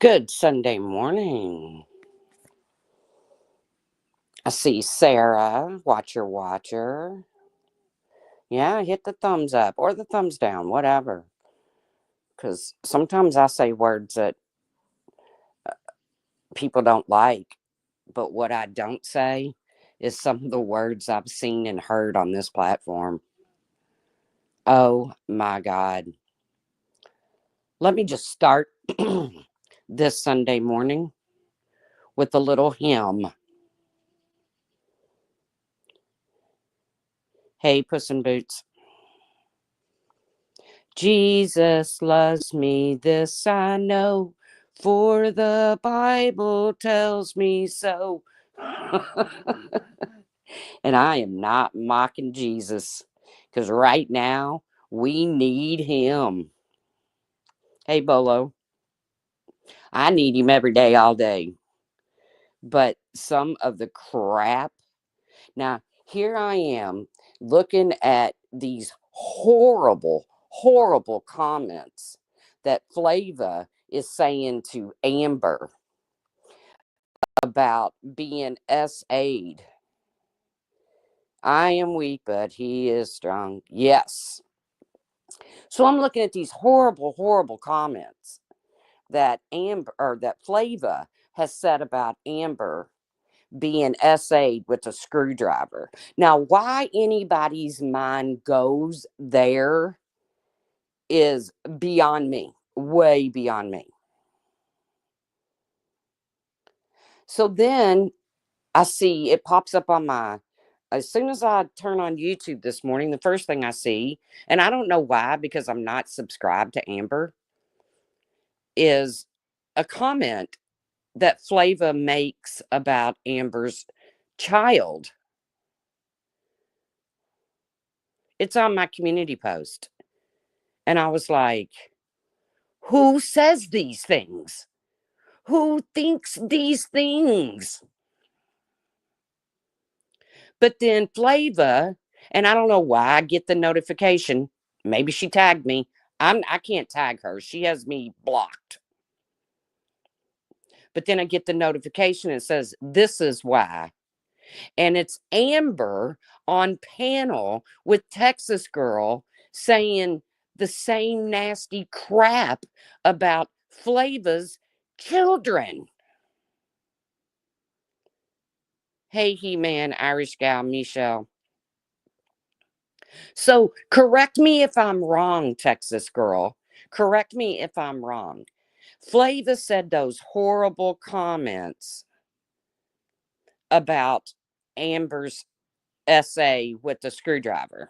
Good Sunday morning. I see Sarah, watcher. Yeah, hit the thumbs up or the thumbs down, whatever. Because sometimes I say words that people don't like, but what I don't say is some of the words I've seen and heard on this platform. Oh my God. Let me just start this Sunday morning with a little hymn. Hey, Puss in Boots. Jesus loves me, this I know, for the Bible tells me so. And I am not mocking Jesus, because right now we need him. Hey, Bolo, I need him every day, all day. But some of the crap. Now, here I am looking at these horrible comments that Flava is saying to Amber about being SA'd. I am weak, but he is strong. Yes. So I'm looking at these horrible comments that Amber or that Flava has said about Amber being SA'd with a screwdriver. Now, why anybody's mind goes there is beyond me, way beyond me. So then I see it pops up on as soon as I turn on YouTube this morning, the first thing I see, and I don't know why because I'm not subscribed to Amber, is a comment that Flava makes about Amber's child. It's on my community post. And I was like, who says these things? Who thinks these things? But then Flava, and I don't know why I get the notification. Maybe she tagged me. I can't tag her. She has me blocked. But then I get the notification and it says, this is why. And it's Amber on panel with Texas Girl saying the same nasty crap about Flava's children. Hey, He-Man, Irish gal, Michelle. So correct me if I'm wrong, Texas Girl. Correct me if I'm wrong. Flava said those horrible comments about Amber's essay with the screwdriver.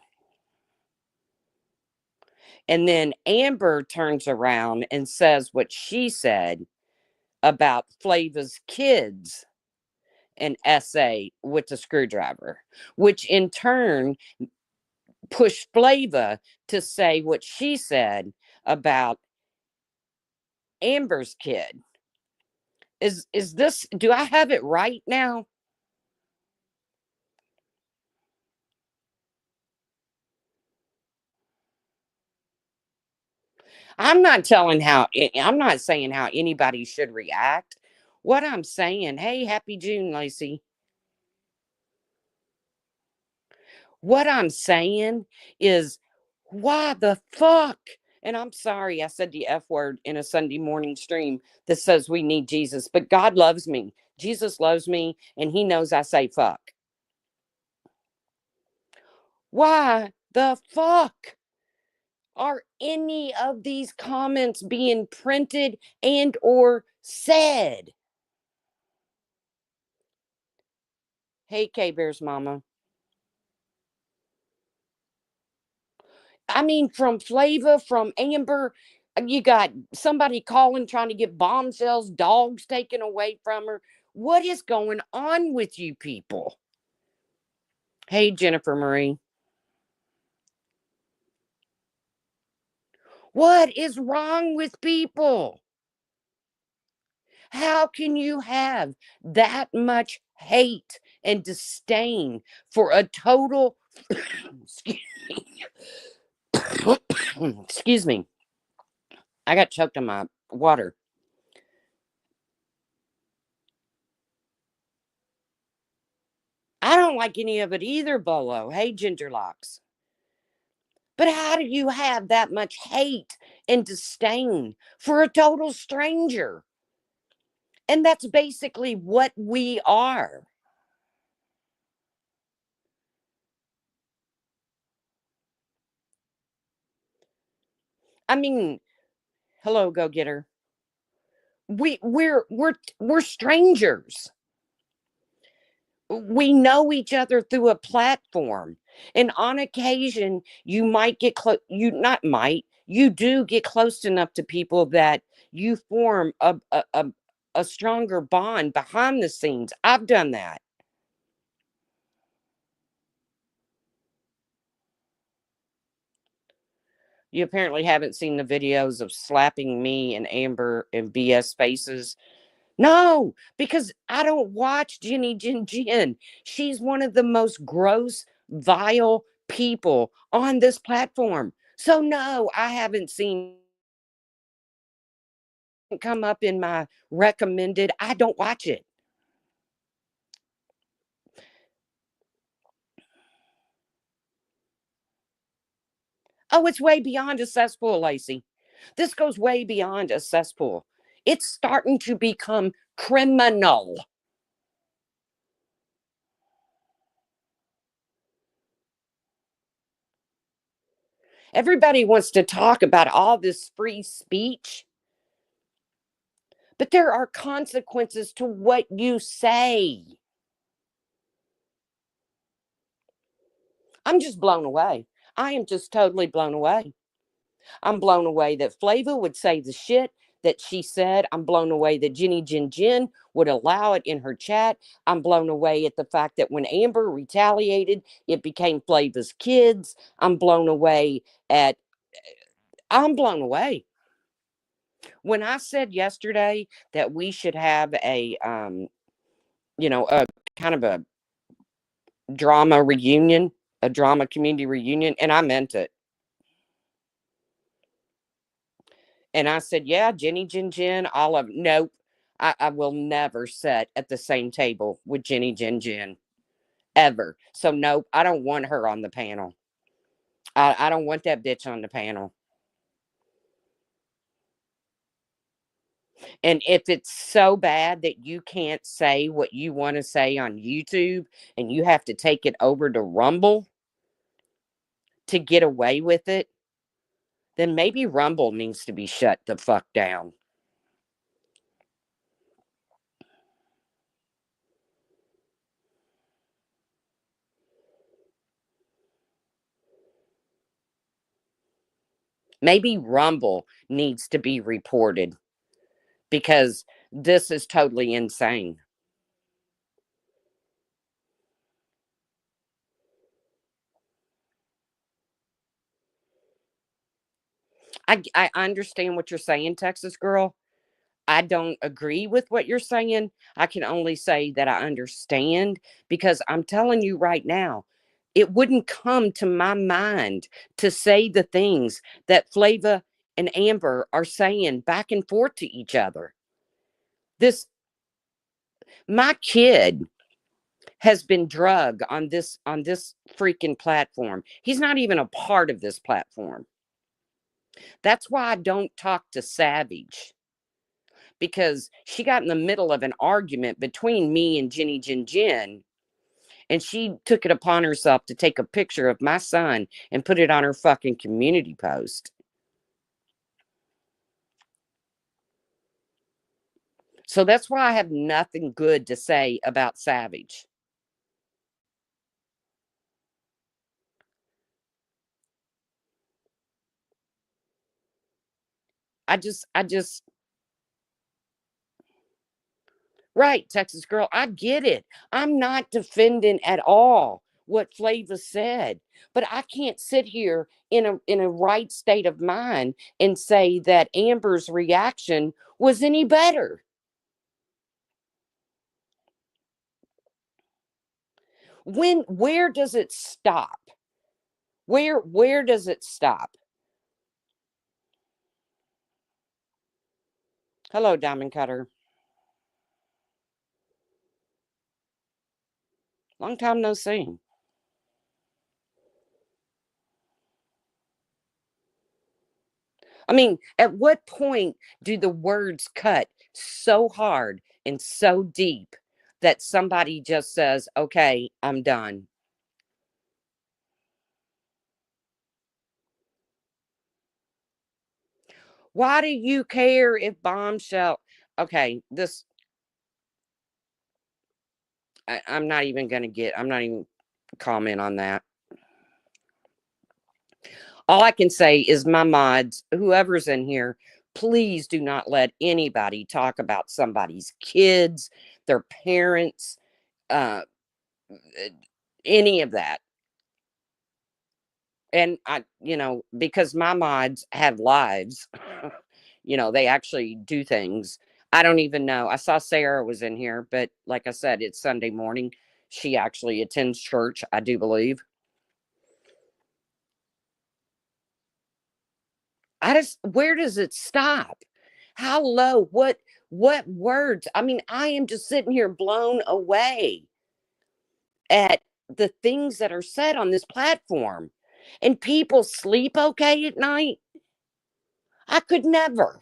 And then Amber turns around and says what she said about Flava's kids an essay with the screwdriver, which in turn pushed Flava to say what she said about Amber's kid. Is this, do I have it right now? I'm not saying how anybody should react. What I'm saying, hey, happy June, Lacey. What I'm saying is, why the fuck? And I'm sorry I said the F word in a Sunday morning stream that says we need Jesus, but God loves me. Jesus loves me, and he knows I say fuck. Why the fuck are any of these comments being printed and or said? Hey, K-Bear's mama. I mean, from Flava, from Amber, you got somebody calling trying to get bombshells, dogs taken away from her. What is going on with you people? Hey, Jennifer Marie. What is wrong with people? How can you have that much hate and disdain for a total excuse me. I got choked on my water. don't like any of it either, Bolo. Hey, Gingerlocks. But how do you have that much hate and disdain for a total stranger? And that's basically what we are. I mean, hello, go getter. We're strangers. We know each other through a platform, and on occasion you might get close. You not might. You do get close enough to people that you form a stronger bond behind the scenes. I've done that. You apparently haven't seen the videos of slapping me and Amber in BS faces. No, because I don't watch Jenny Jin Jin. She's one of the most gross, vile people on this platform. So no, I haven't seen it come up in my recommended. I don't watch it. Oh, it's way beyond a cesspool, Lacey. This goes way beyond a cesspool. It's starting to become criminal. Everybody wants to talk about all this free speech, but there are consequences to what you say. I'm just blown away. I am just totally blown away. I'm blown away that Flava would say the shit that she said. I'm blown away that Jenny Jin Jin would allow it in her chat. I'm blown away at the fact that when Amber retaliated, it became Flava's kids. I'm blown away at, I'm blown away. When I said yesterday that we should have a kind of a drama reunion, a drama community reunion, and I meant it. And I said, yeah, Jenny Jin Jin, all of nope. I will never sit at the same table with Jenny Jin Jin ever. So nope, I don't want her on the panel. I don't want that bitch on the panel. And if it's so bad that you can't say what you want to say on YouTube and you have to take it over to Rumble to get away with it, then maybe Rumble needs to be shut the fuck down. Maybe Rumble needs to be reported because this is totally insane. I understand what you're saying, Texas girl. I don't agree with what you're saying. I can only say that I understand because I'm telling you right now, it wouldn't come to my mind to say the things that Flava and Amber are saying back and forth to each other. This my kid has been drugged on this freaking platform. He's not even a part of this platform. That's why I don't talk to Savage because she got in the middle of an argument between me and Jenny Jin Jin, and she took it upon herself to take a picture of my son and put it on her fucking community post. So that's why I have nothing good to say about Savage. I just right, Texas girl, I get it. I'm not defending at all what Flava said, but I can't sit here in a right state of mind and say that Amber's reaction was any better. Where does it stop? Where does it stop? Hello, Diamond Cutter. Long time no see. I mean, at what point do the words cut so hard and so deep that somebody just says, okay, I'm done? Why do you care if bombshell? Okay, this, I'm not even going to I'm not even comment on that. All I can say is my mods, whoever's in here, please do not let anybody talk about somebody's kids, their parents, uh, any of that. And because my mods have lives, they actually do things. I don't even know. I saw Sarah was in here, but like I said, it's Sunday morning. She actually attends church, I do believe. Where does it stop? How low? What words? I mean, I am just sitting here blown away at the things that are said on this platform. And people sleep okay at night. I could never.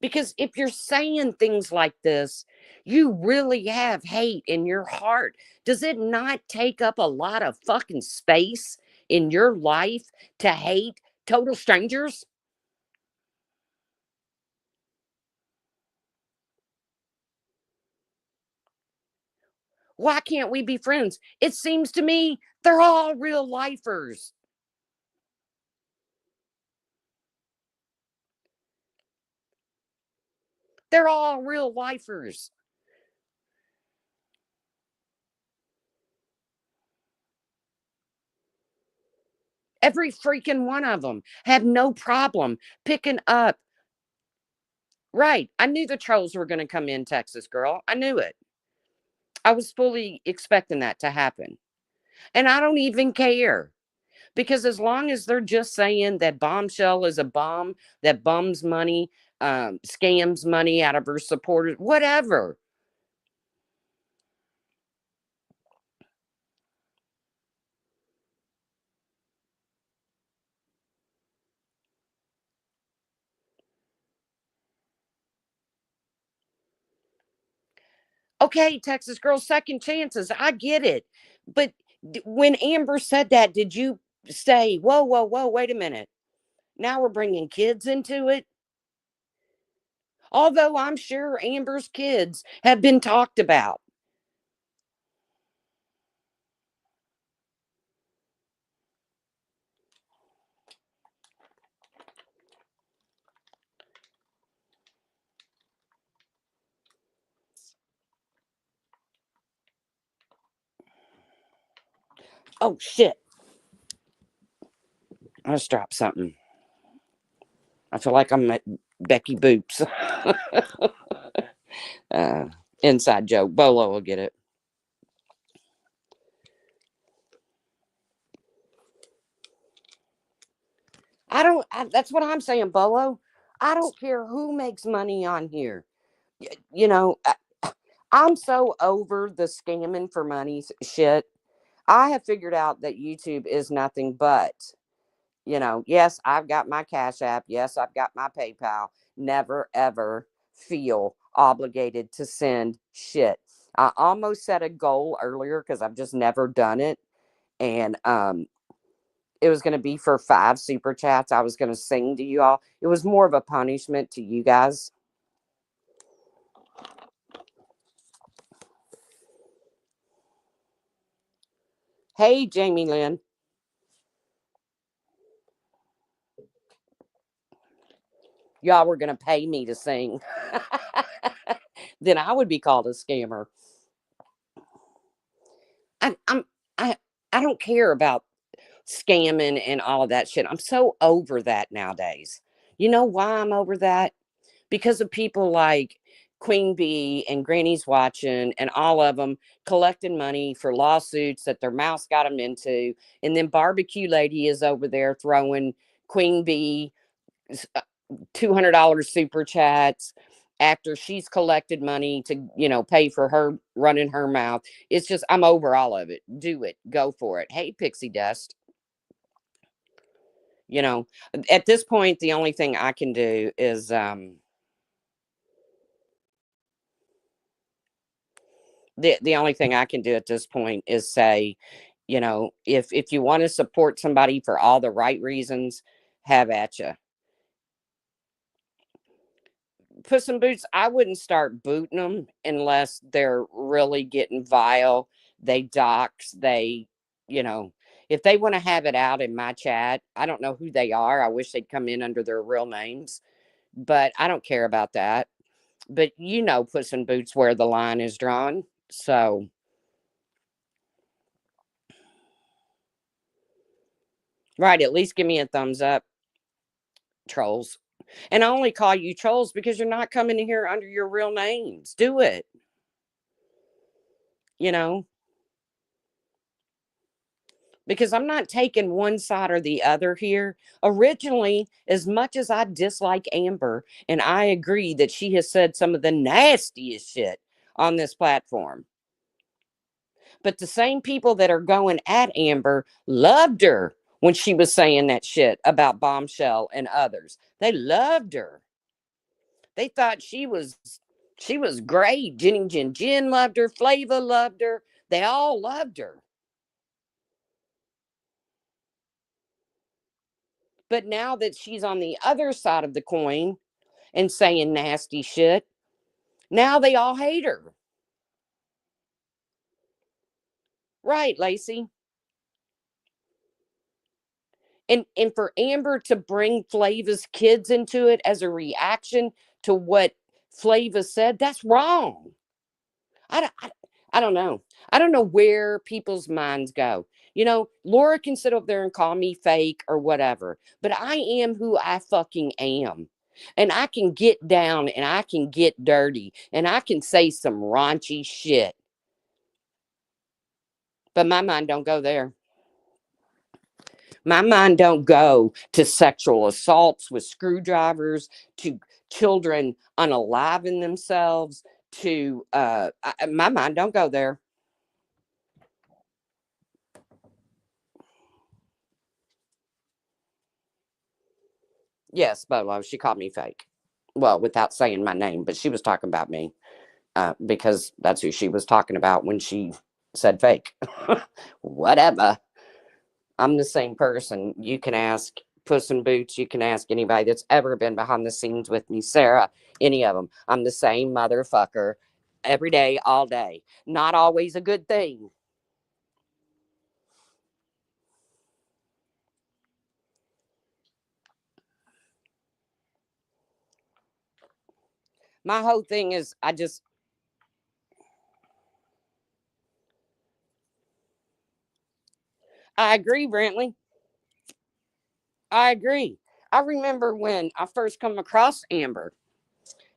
Because if you're saying things like this, you really have hate in your heart. Does it not take up a lot of fucking space in your life to hate total strangers? Why can't we be friends? It seems to me they're all real lifers. They're all real lifers. Every freaking one of them had no problem picking up. Right. I knew the trolls were going to come in, Texas girl. I knew it. I was fully expecting that to happen. And I don't even care. Because as long as they're just saying that bombshell is a bomb that bums money, scams money out of her supporters, whatever. Okay, Texas girl, second chances. I get it. But when Amber said that, did you say, whoa, whoa, whoa, wait a minute? Now we're bringing kids into it? Although I'm sure Amber's kids have been talked about. Oh, shit. I just dropped something. I feel like I'm at Becky Boops. uh, inside joke. Bolo will get it. That's what I'm saying, Bolo. I don't care who makes money on here. You know, I'm so over the scamming for money shit. I have figured out that YouTube is nothing but, yes, I've got my Cash App. Yes, I've got my PayPal. Never, ever feel obligated to send shit. I almost set a goal earlier because I've just never done it. And it was going to be for 5 super chats. I was going to sing to you all. It was more of a punishment to you guys. Hey, Jamie Lynn. Y'all were going to pay me to sing. Then I would be called a scammer. I, I'm, I, I don't care about scamming and all of that shit. I'm so over that nowadays. You know why I'm over that? Because of people like Queen Bee and Granny's Watching and all of them collecting money for lawsuits that their mouse got them into. And then Barbecue Lady is over there throwing Queen Bee $200 super chats after she's collected money to, pay for her running her mouth. It's just, I'm over all of it. Do it. Go for it. Hey, Pixie Dust. You know, at this point, the only thing I can do is, the only thing I can do at this point is say, if you want to support somebody for all the right reasons, have at you. Puss in Boots, I wouldn't start booting them unless they're really getting vile. They dox, you know, if they want to have it out in my chat, I don't know who they are. I wish they'd come in under their real names, but I don't care about that. But Puss in Boots, where the line is drawn. So, right, at least give me a thumbs up, trolls. And I only call you trolls because you're not coming in here under your real names. Do it. You know, because I'm not taking one side or the other here. Originally, as much as I dislike Amber, and I agree that she has said some of the nastiest shit on this platform, but the same people that are going at Amber loved her when she was saying that shit about Bombshell and others. They loved her. They thought she was great. Jenny Jen loved her. Flava loved her. They all loved her. But now that she's on the other side of the coin and saying nasty shit, now they all hate her. Right, Lacey? And for Amber to bring Flava's kids into it as a reaction to what Flava said, that's wrong. I, don't- I, I don't know. I don't know where people's minds go. Laura can sit up there and call me fake or whatever, but I am who I fucking am. And I can get down and I can get dirty and I can say some raunchy shit. But my mind don't go there. My mind don't go to sexual assaults with screwdrivers, to children unaliving themselves, to my mind don't go there. Yes, Bolo, she called me fake. Well, without saying my name, but she was talking about me because that's who she was talking about when she said fake. Whatever. I'm the same person. You can ask Puss in Boots. You can ask anybody that's ever been behind the scenes with me, Sarah, any of them. I'm the same motherfucker every day, all day. Not always a good thing. My whole thing is I agree, Brantley. I agree. I remember when I first come across Amber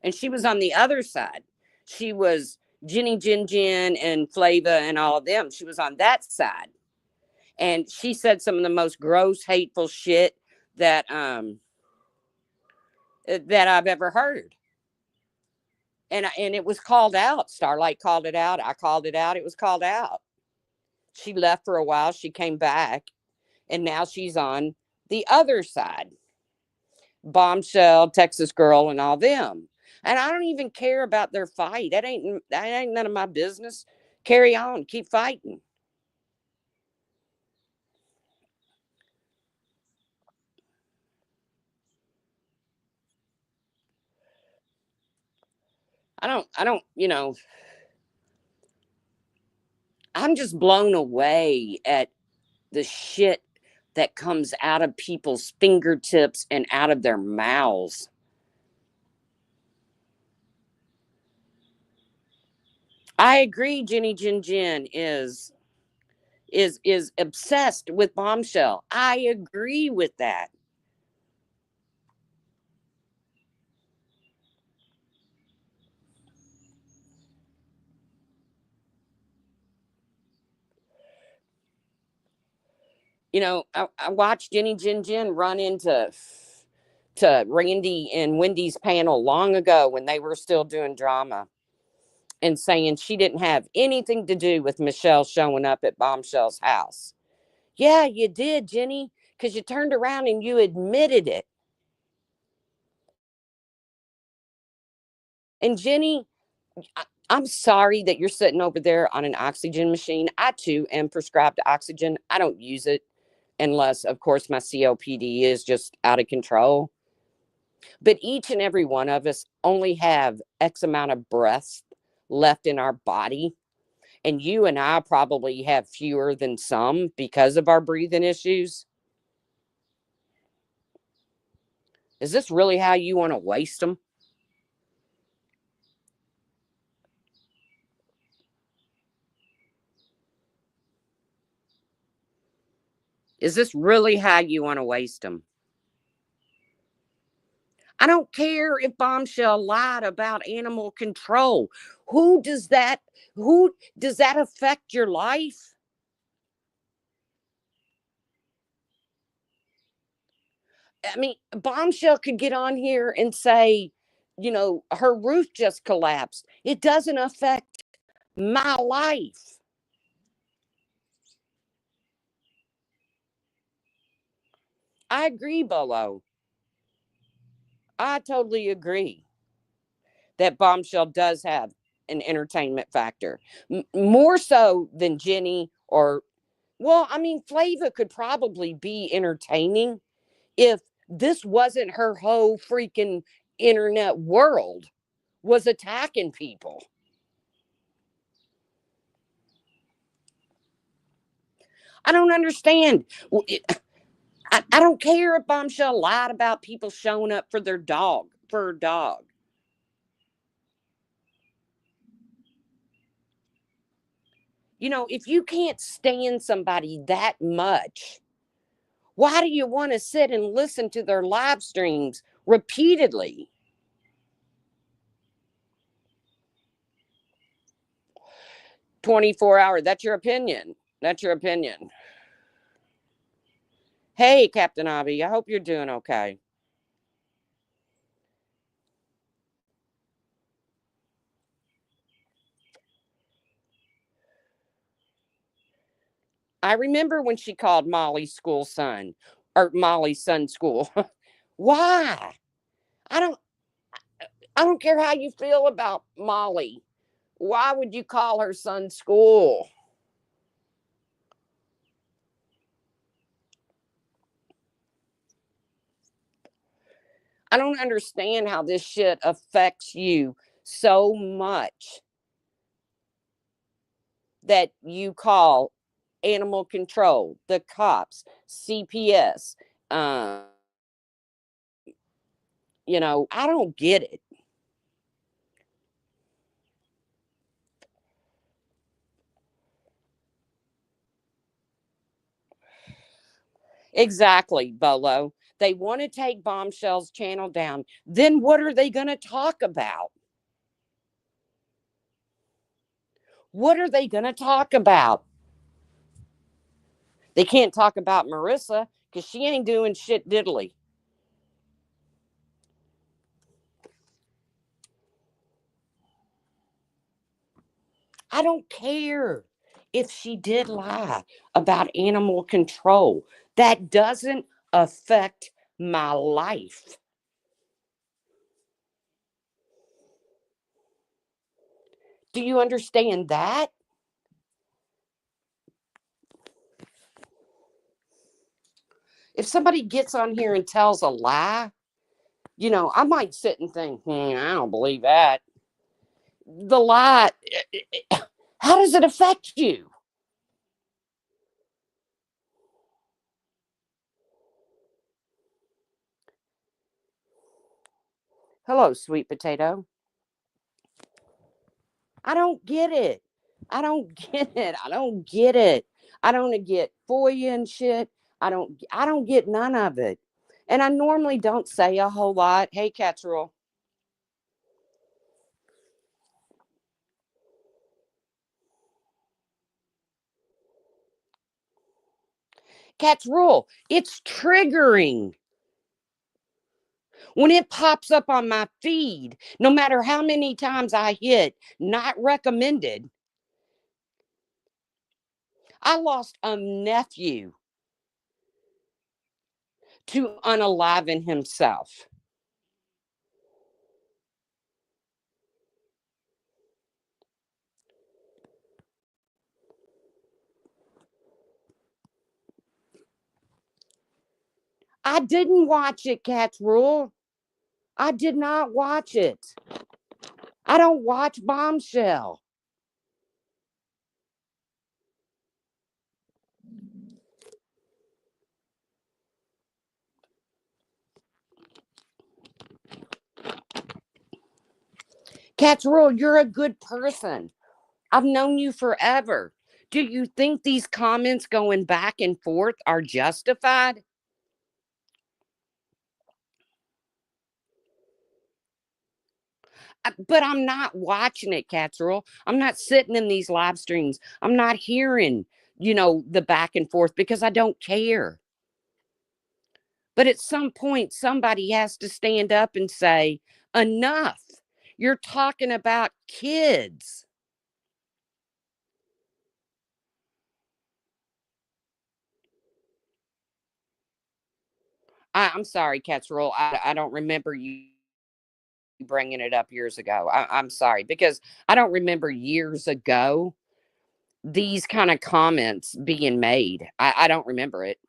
and she was on the other side. She was Jenny Jen and Flava and all of them. She was on that side. And she said some of the most gross, hateful shit that I've ever heard. And it was called out. Starlight called it out. I called it out. It was called out. She left for a while. She came back, and now she's on the other side. Bombshell, Texas Girl, and all them. And I don't even care about their fight. That ain't none of my business. Carry on. Keep fighting. I don't. I'm just blown away at the shit that comes out of people's fingertips and out of their mouths. I agree Jenny Jen is obsessed with Bombshell. I agree with that. I watched Jenny Jen run into to Randy and Wendy's panel long ago when they were still doing drama and saying she didn't have anything to do with Michelle showing up at Bombshell's house. Yeah, you did, Jenny, because you turned around and you admitted it. And Jenny, I'm sorry that you're sitting over there on an oxygen machine. I too am prescribed oxygen. I don't use it unless, of course, my COPD is just out of control. But each and every one of us only have X amount of breaths left in our body. And you and I probably have fewer than some because of our breathing issues. Is this really how you want to waste them? Is this really how you want to waste them? I don't care if Bombshell lied about animal control. Who does that who does that affect your life? I mean, Bombshell could get on here and say, her roof just collapsed. It doesn't affect my life. I agree, Bolo. I totally agree that Bombshell does have an entertainment factor. More so than Jenny or, well, I mean, Flava could probably be entertaining if this wasn't her whole freaking internet world was attacking people. I don't understand. I don't care if Bombshell lied about people showing up for their dog, for her dog. If you can't stand somebody that much, why do you want to sit and listen to their live streams repeatedly? 24 hours. That's your opinion. That's your opinion. Hey, Captain Avi, I hope you're doing okay. I remember when she called Molly's school son or Molly's son school. Why? I don't I don't care how you feel about Molly. Why would you call her son school? I don't understand how this shit affects you so much that you call animal control, the cops, CPS. I don't get it. Exactly, Bolo. They want to take Bombshell's channel down. Then what are they going to talk about? What are they going to talk about? They can't talk about Marissa because she ain't doing shit diddly. I don't care if she did lie about animal control. That doesn't affect my life. Do you understand that? If somebody gets on here and tells a lie, I might sit and think, I don't believe that. The lie, how does it affect you? Hello, sweet potato. I don't get it. I don't get it. I don't get it. I don't get FOIA and shit. I don't get none of it. And I normally don't say a whole lot. Hey, Cat's Rule. Cat's Rule. It's triggering. When it pops up on my feed, no matter how many times I hit not recommended, I lost a nephew to unaliving himself. I didn't watch it, Cat's Rule. I did not watch it. I don't watch Bombshell. Cat's Rule, you're a good person. I've known you forever. Do you think these comments going back and forth are justified? But I'm not watching it, Cat's. I'm not sitting in these live streams. I'm not hearing, the back and forth because I don't care. But at some point, somebody has to stand up and say, enough. You're talking about kids. I'm sorry, Cat's. I don't remember you bringing it up years ago. I'm sorry because I don't remember years ago these kind of comments being made. I don't remember it.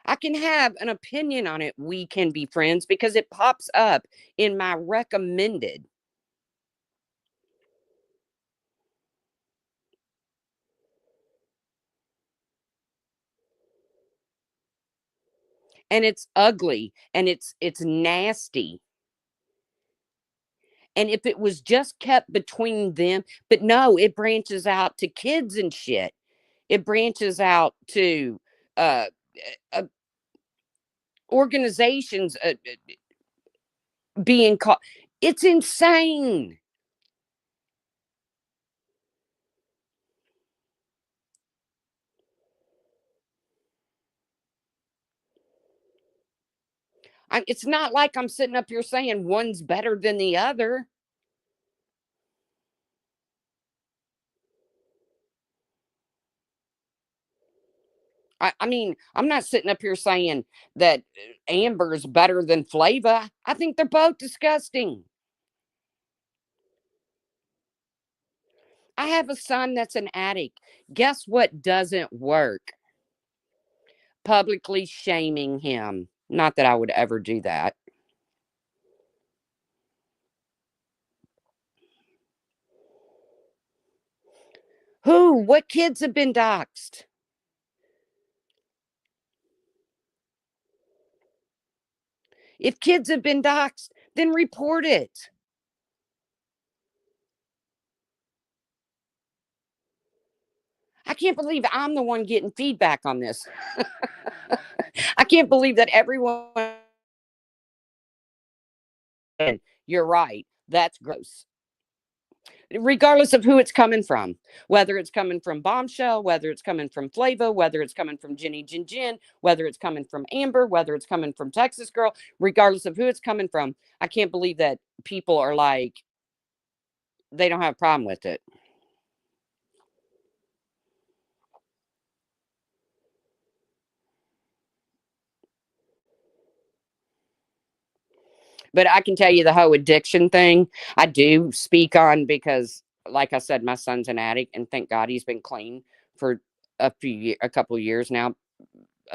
I can have an opinion on it. We can be friends because it pops up in my recommended. And it's ugly and it's nasty. And if it was just kept between them, but no, it branches out to kids and shit. It branches out to uh, uh organizations being caught. It's insane. It's not like I'm sitting up here saying one's better than the other. I mean, I'm not sitting up here saying that Amber is better than Flava. I think they're both disgusting. I have a son that's an addict. Guess what doesn't work? Publicly shaming him. Not that I would ever do that. Who? What kids have been doxxed? If kids have been doxxed, then report it. I can't believe I'm the one getting feedback on this. I can't believe that everyone. You're right. That's gross. Regardless of who it's coming from, whether it's coming from Bombshell, whether it's coming from Flava, whether it's coming from Jenny Jin Jin, whether it's coming from Amber, whether it's coming from Texas Girl, regardless of who it's coming from, I can't believe that people are like, they don't have a problem with it. But I can tell you the whole addiction thing, I do speak on because, like I said, my son's an addict, and thank God he's been clean for a couple of years now,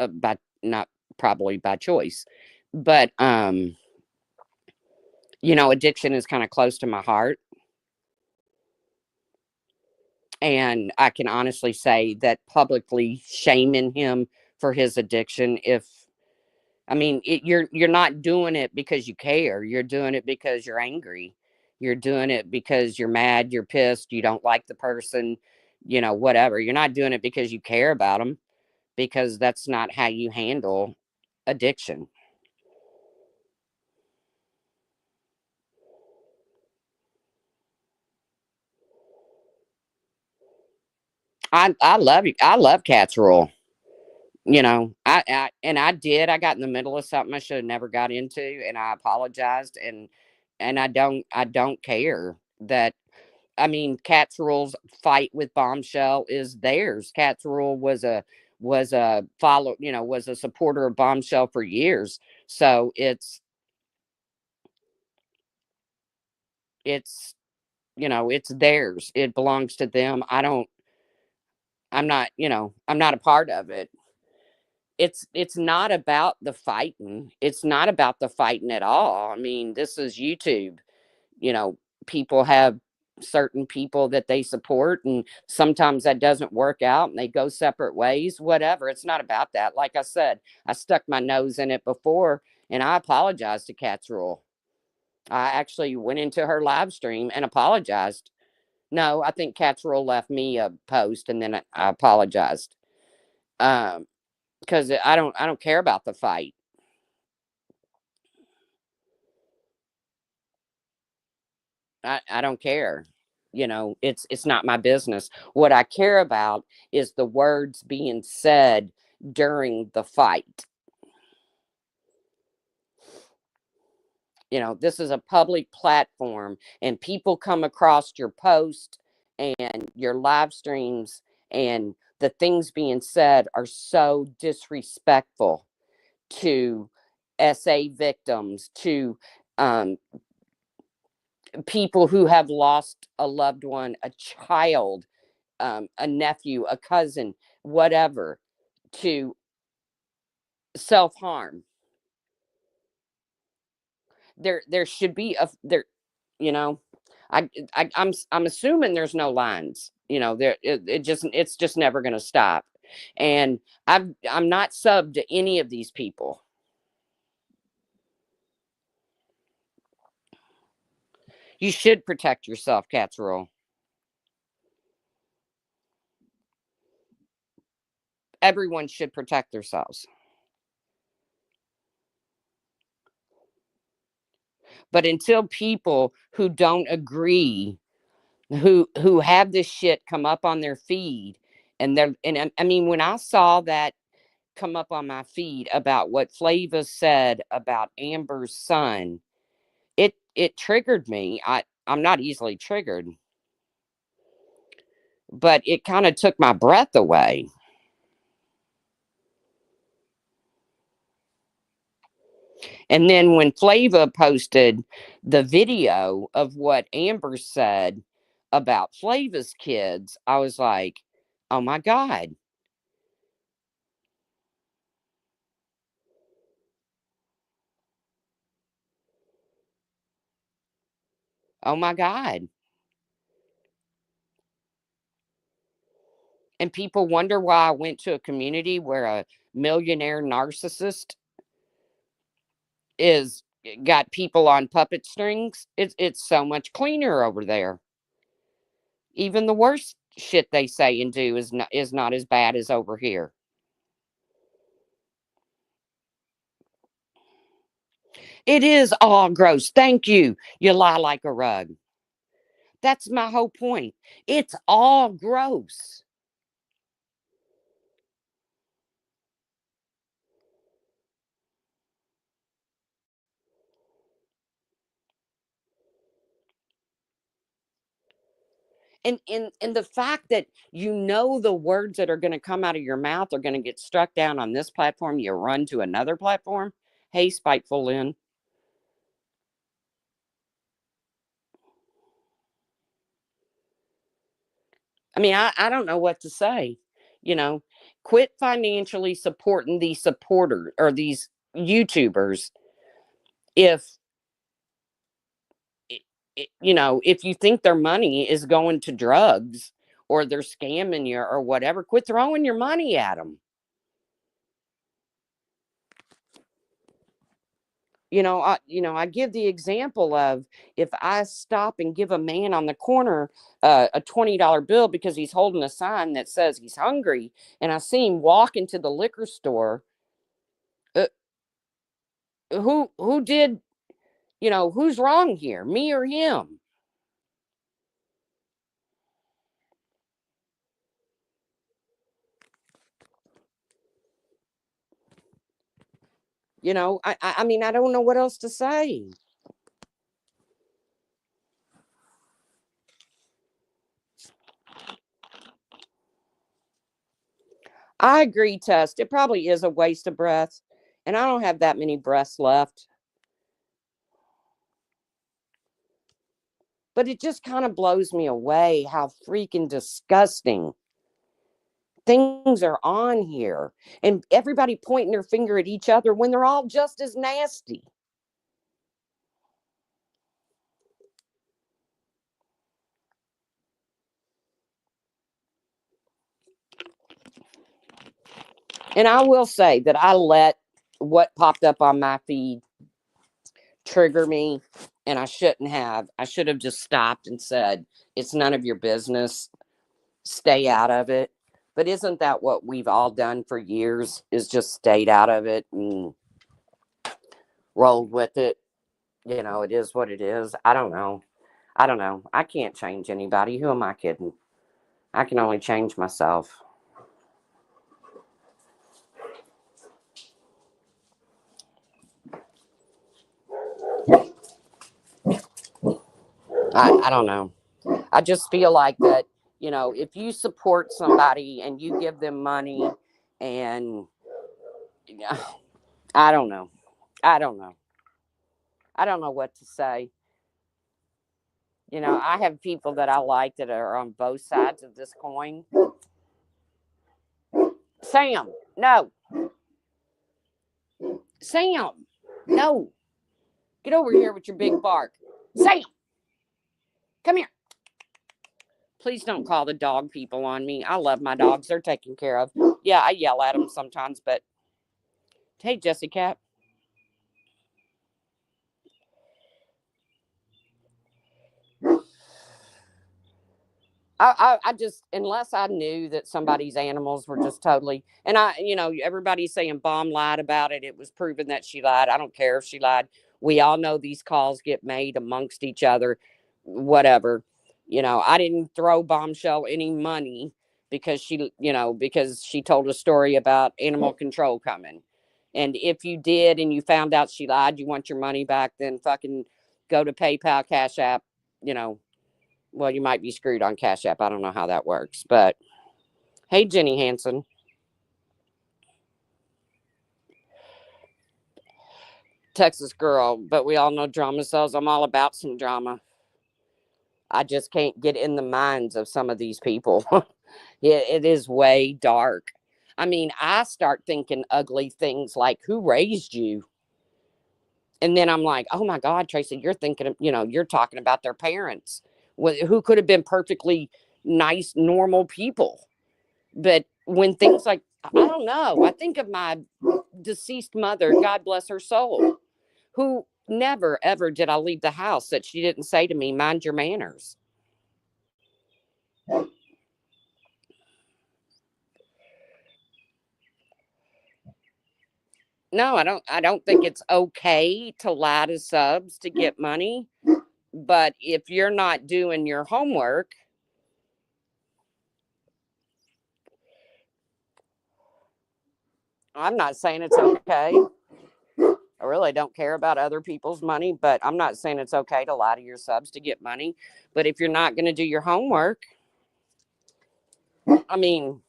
by not probably by choice, but addiction is kind of close to my heart. And I can honestly say that publicly shaming him for his addiction, if I mean, you're not doing it because you care. You're doing it because you're angry. You're doing it because you're mad, you're pissed, you don't like the person, whatever. You're not doing it because you care about them, because that's not how you handle addiction. I love you. I love Cat's Rule. I got in the middle of something I should have never got into, and I apologized, and I don't care that. I mean, Cat's Rule's fight with Bombshell is theirs. Cat's Rule was a supporter of Bombshell for years. So it's it's theirs. It belongs to them. I'm not a part of it. It's not about the fighting. It's not about the fighting at all. I mean, this is YouTube. You know, people have certain people that they support, and sometimes that doesn't work out and they go separate ways, whatever. It's not about that. Like I said, I stuck my nose in it before, and I apologized to Cat's Rule. I actually went into her live stream and apologized. No, I think Cat's Rule left me a post, and then I apologized. Because I don't care about the fight. I don't care. It's not my business. What I care about is the words being said during the fight. This is a public platform, and people come across your post and your live streams, and the things being said are so disrespectful to SA victims, to um, people who have lost a loved one, a child, a nephew, a cousin, whatever, to self harm. There should be a there. You know, I'm assuming there's no lines. It's just never going to stop. And I'm not subbed to any of these people. You should protect yourself, Cat's Rule. Everyone should protect themselves. But until people who don't agree, who have this shit come up on their feed, and I mean, when I saw that come up on my feed about what Flava said about Amber's son, it triggered me. I'm not easily triggered, but it kind of took my breath away. And then when Flava posted the video of what Amber said about Flava's kids, I was like, oh my God. Oh my God. And people wonder why I went to a community where a millionaire narcissist is got people on puppet strings. It's so much cleaner over there. Even the worst shit they say and do is not as bad as over here. It is all gross. Thank you. You lie like a rug. That's my whole point. It's all gross. And the fact that the words that are going to come out of your mouth are going to get struck down on this platform, you run to another platform. Hey, spiteful Lynn. I mean, I don't know what to say. You know, quit financially supporting these supporters or these YouTubers if if you think their money is going to drugs or they're scamming you or whatever, quit throwing your money at them. I give the example of if I stop and give a man on the corner a $20 bill because he's holding a sign that says he's hungry, and I see him walk into the liquor store, uh, who did who's wrong here, me or him? I mean, I don't know what else to say. I agree, Test. It probably is a waste of breath. And I don't have that many breaths left. But it just kind of blows me away how freaking disgusting things are on here. And everybody pointing their finger at each other when they're all just as nasty. And I will say that I let what popped up on my feed trigger me, and I shouldn't have. I should have just stopped and said, it's none of your business. Stay out of it. But isn't that what we've all done for years? Is just stayed out of it and rolled with it. It is what it is. I don't know. I don't know. I can't change anybody. Who am I kidding? I can only change myself. I don't know. I just feel like that, if you support somebody and you give them money and I don't know. I don't know. I don't know what to say. I have people that I like that are on both sides of this coin. Sam, no. Sam, no. Get over here with your big bark. Sam, come here. Please don't call the dog people on me. I love my dogs. They're taken care of. Yeah, I yell at them sometimes, but hey, Jessie Cat. I just, unless I knew that somebody's animals were just totally, and everybody's saying Bomb lied about it. It was proven that she lied. I don't care if she lied. We all know these calls get made amongst each other, whatever. I didn't throw Bombshell any money because she told a story about animal control coming. And if you did and you found out she lied, you want your money back, then fucking go to PayPal, Cash App, you know, well, you might be screwed on Cash App. I don't know how that works. But hey, Jenny Hansen, Texas girl. But we all know drama sells. I'm all about some drama. I just can't get in the minds of some of these people. It is way dark. I mean, I start thinking ugly things like, who raised you? And then I'm like, oh my God, Tracy, you're thinking, you're talking about their parents, who could have been perfectly nice, normal people. But when things like, I don't know, I think of my deceased mother, God bless her soul, who never, ever did I leave the house that she didn't say to me, mind your manners. No, I don't think it's okay to lie to subs to get money. But if you're not doing your homework, I'm not saying it's okay. I really don't care about other people's money, but I'm not saying it's okay to lie to your subs to get money. But if you're not going to do your homework, I mean,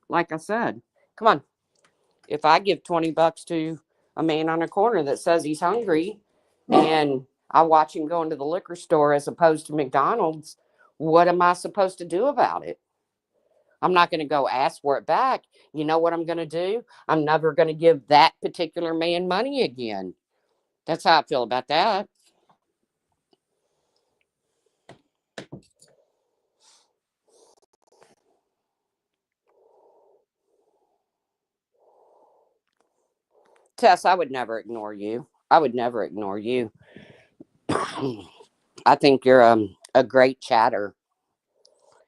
like I said, come on. If I give $20 to a man on a corner that says he's hungry and I watch him go into the liquor store as opposed to McDonald's, what am I supposed to do about it? I'm not going to go ask for it back. You know what I'm going to do? I'm never going to give that particular man money again. That's how I feel about that. Tess, I would never ignore you. I would never ignore you. I think you're a great chatter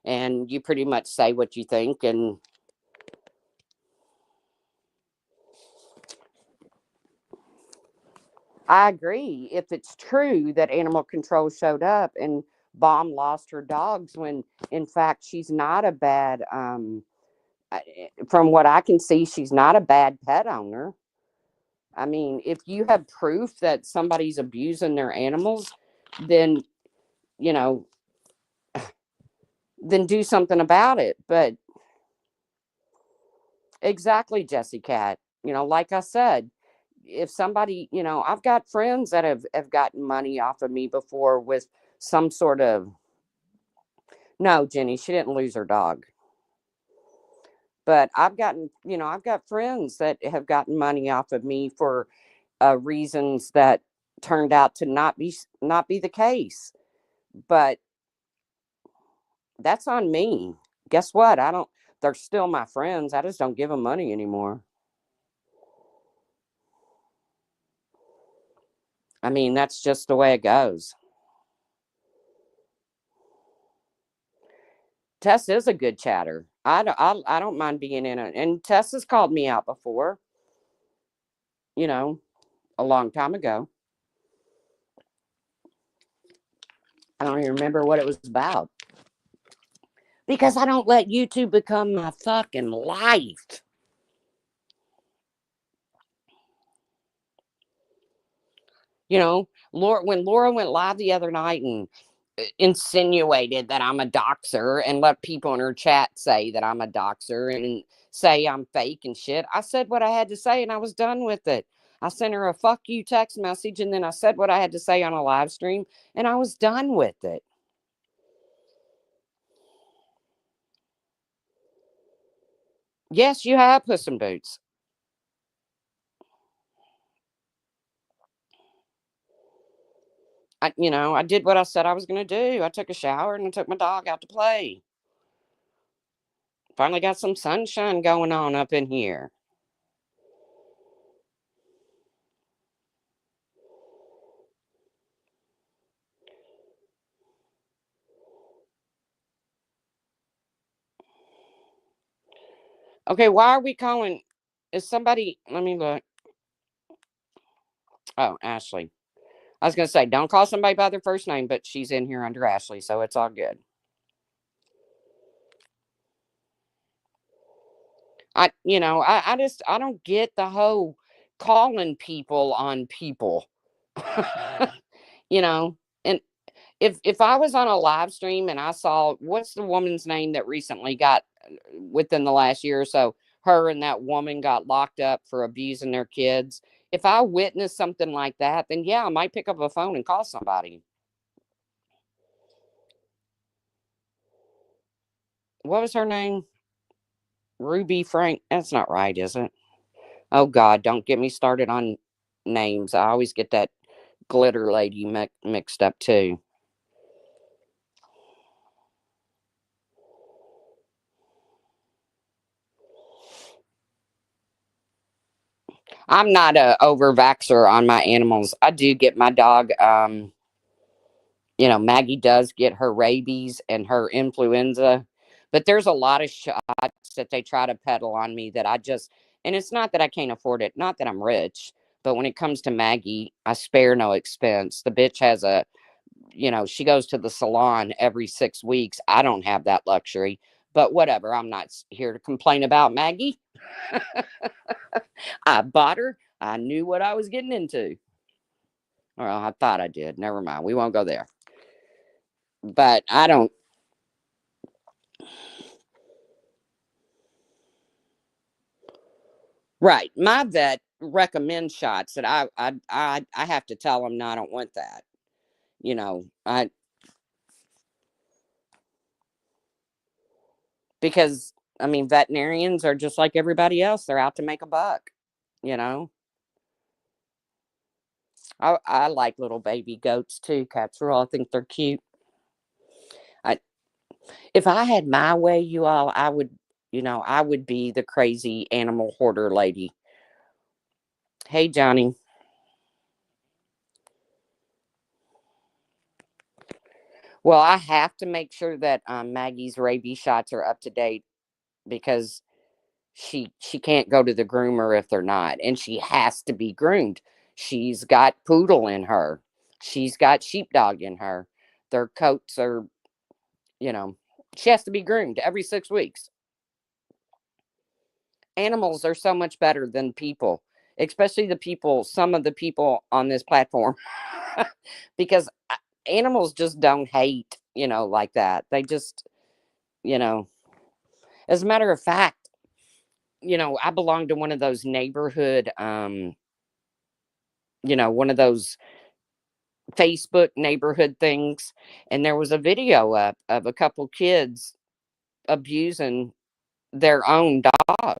and you pretty much say what you think. And I agree. If it's true that animal control showed up and Bomb lost her dogs when in fact she's not a bad From what I can see, she's not a bad pet owner. I mean, if you have proof that somebody's abusing their animals, then, you know, then do something about it. But exactly, Jesse Cat, like I said, if somebody, I've got friends that have gotten money off of me before with some sort of, no, Jenny, she didn't lose her dog. But I've got friends that have gotten money off of me for reasons that turned out to not be the case. But that's on me. Guess what? I don't. They're still my friends. I just don't give them money anymore. I mean, that's just the way it goes. Tess is a good chatter. I don't mind being in it. And Tess has called me out before, you know, a long time ago. I don't even remember what it was about. Because I don't let YouTube become my fucking life. When Laura went live the other night and insinuated that I'm a doxer and let people in her chat say that I'm a doxer and say I'm fake and shit, I said what I had to say and I was done with it. I sent her a fuck you text message and then I said what I had to say on a live stream and I was done with it. Yes, you have Puss in Boots. I did what I said I was going to do. I took a shower and I took my dog out to play. Finally got some sunshine going on up in here. Okay, why are we calling? Is somebody? Let me look. Oh, Ashley. I was gonna say, don't call somebody by their first name, but she's in here under Ashley, so it's all good. I don't get the whole calling people on people. you know, and if I was on a live stream and I saw what's the woman's name that recently got within the last year or so, her and that woman got locked up for abusing their kids. If I witnessed something like that, then yeah, I might pick up a phone and call somebody. What was her name? Ruby Frank. That's not right, is it? Oh God, don't get me started on names. I always get that glitter lady mixed up too. I'm not a over vaxxer on my animals. I do get my dog. Maggie does get her rabies and her influenza, but there's a lot of shots that they try to peddle on me that I just. And it's not that I can't afford it. Not that I'm rich, but when it comes to Maggie, I spare no expense. The bitch has she goes to the salon every 6 weeks. I don't have that luxury, but whatever. I'm not here to complain about Maggie. I bought her. I knew what I was getting into. Well, I thought I did. Never mind. We won't go there. But I don't. Right. My vet recommends shots that I have to tell them no, I don't want that. I because I mean veterinarians are just like everybody else. They're out to make a buck. You know. I like little baby goats too, Catherall. I think they're cute. I If I had my way, you all, I would be the crazy animal hoarder lady. Hey, Johnny. Well, I have to make sure that Maggie's rabies shots are up to date because she can't go to the groomer if they're not, and she has to be groomed. She's got poodle in her. She's got sheepdog in her. Their coats are, you know, she has to be groomed every 6 weeks. Animals are so much better than people, especially some of the people on this platform, because animals just don't hate, like that. They just, you know, as a matter of fact, I belong to one of those neighborhood, one of those Facebook neighborhood things. And there was a video up of a couple kids abusing their own dog.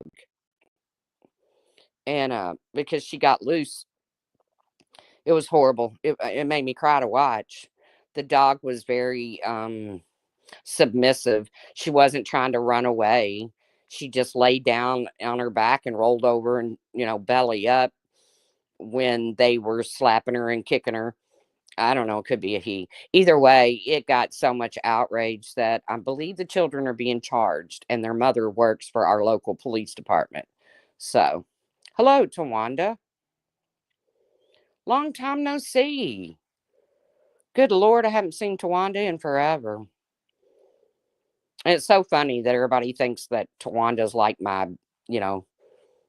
And because she got loose, it was horrible. It made me cry to watch. The dog was very submissive. She wasn't trying to run away. She just laid down on her back and rolled over and, belly up when they were slapping her and kicking her. I don't know. It could be a he. Either way, it got so much outrage that I believe the children are being charged, and their mother works for our local police department. So, hello, Tawanda. Long time no see. Good Lord, I haven't seen Tawanda in forever. And it's so funny that everybody thinks that Tawanda's like you know,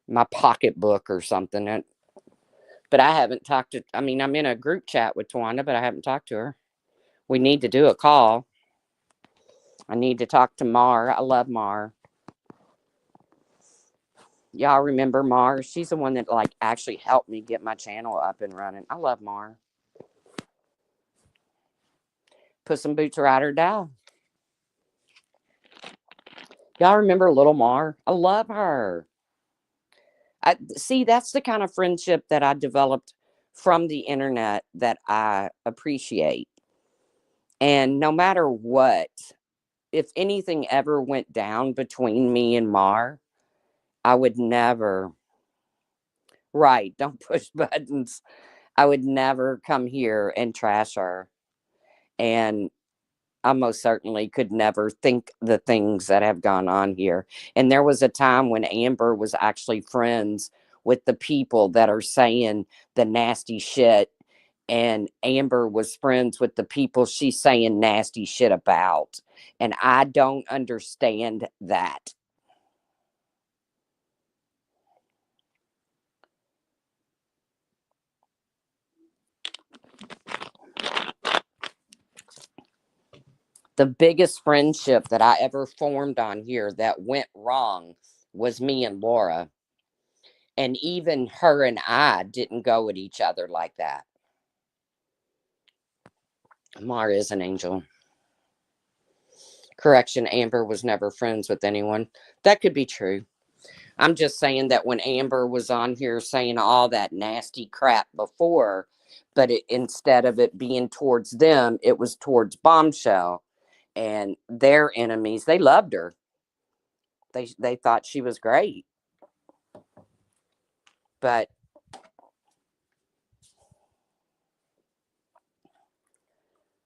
my pocketbook or something. But I haven't talked to, I'm in a group chat with Tawanda, but I haven't talked to her. We need to do a call. I need to talk to Mar. I love Mar. Y'all remember Mar? She's the one that actually helped me get my channel up and running. I love Mar. Put some boots right her down. Y'all remember little Mar? I love her. I see, that's the kind of friendship that I developed from the internet that I appreciate. And no matter what, if anything ever went down between me and Mar, I would never, right, don't push buttons. I would never come here and trash her. And I most certainly could never think the things that have gone on here. And there was a time when Amber was actually friends with the people that are saying the nasty shit. And Amber was friends with the people she's saying nasty shit about. And I don't understand that. The biggest friendship that I ever formed on here that went wrong was me and Laura. And even her and I didn't go at each other like that. Mara is an angel. Correction, Amber was never friends with anyone. That could be true. I'm just saying that when Amber was on here saying all that nasty crap before, but instead of it being towards them, it was towards Bombshell and their enemies. They loved her. They thought she was great. But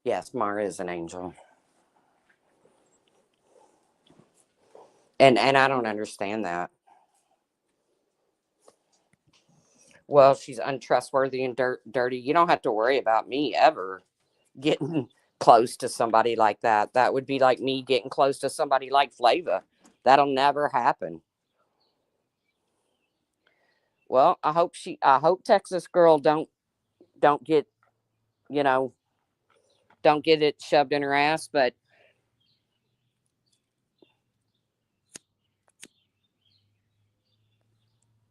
yes, Mara is an angel. And I don't understand that. Well, she's untrustworthy and dirty. You don't have to worry about me ever getting close to somebody like that. That would be like me getting close to somebody like Flava. That'll never happen. Well, I hope Texas girl don't get, you know, don't get it shoved in her ass, but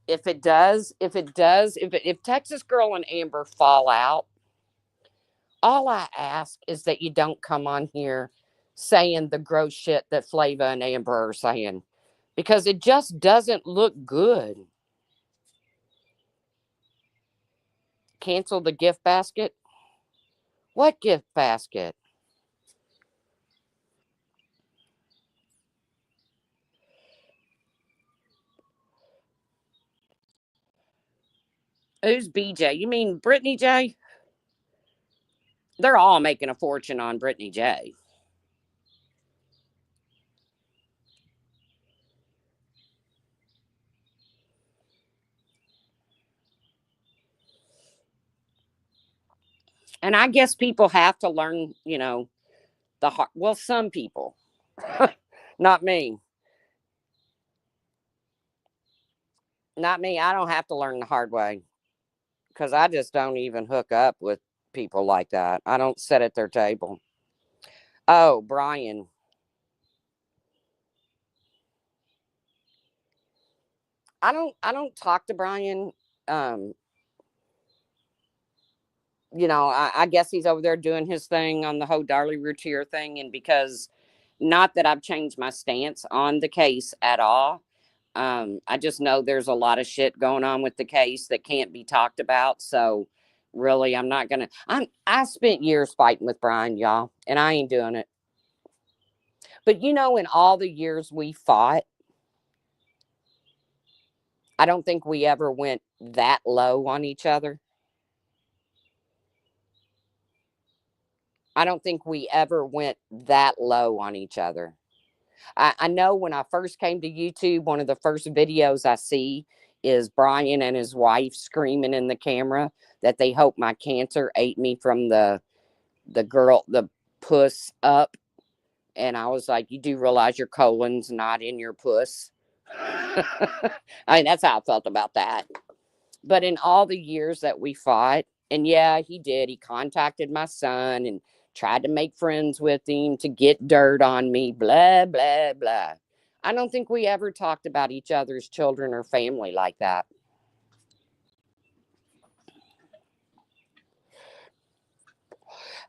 if Texas girl and Amber fall out, all I ask is that you don't come on here saying the gross shit that Flava and Amber are saying, because it just doesn't look good. Cancel the gift basket. What gift basket? Who's BJ? You mean Brittany J? They're all making a fortune on Brittany J. And I guess people have to learn, the hard. Well, some people, not me. Not me. I don't have to learn the hard way because I just don't even hook up with people like that. I don't sit at their table. Oh, Brian. I don't talk to Brian. Um, I guess he's over there doing his thing on the whole Darley Routier thing. And because not that I've changed my stance on the case at all. I just know there's a lot of shit going on with the case that can't be talked about. So really I'm not gonna I spent years fighting with Brian, y'all, and I ain't doing it. But in all the years we fought, I don't think we ever went that low on each other. I don't think we ever went that low on each other. I know when I first came to YouTube, one of the first videos I see is Brian and his wife screaming in the camera that they hope my cancer ate me from the puss up. And I was like, you do realize your colon's not in your puss? I mean, that's how I felt about that. But in all the years that we fought, and yeah, he did. He contacted my son and tried to make friends with him to get dirt on me, blah, blah, blah. I don't think we ever talked about each other's children or family like that.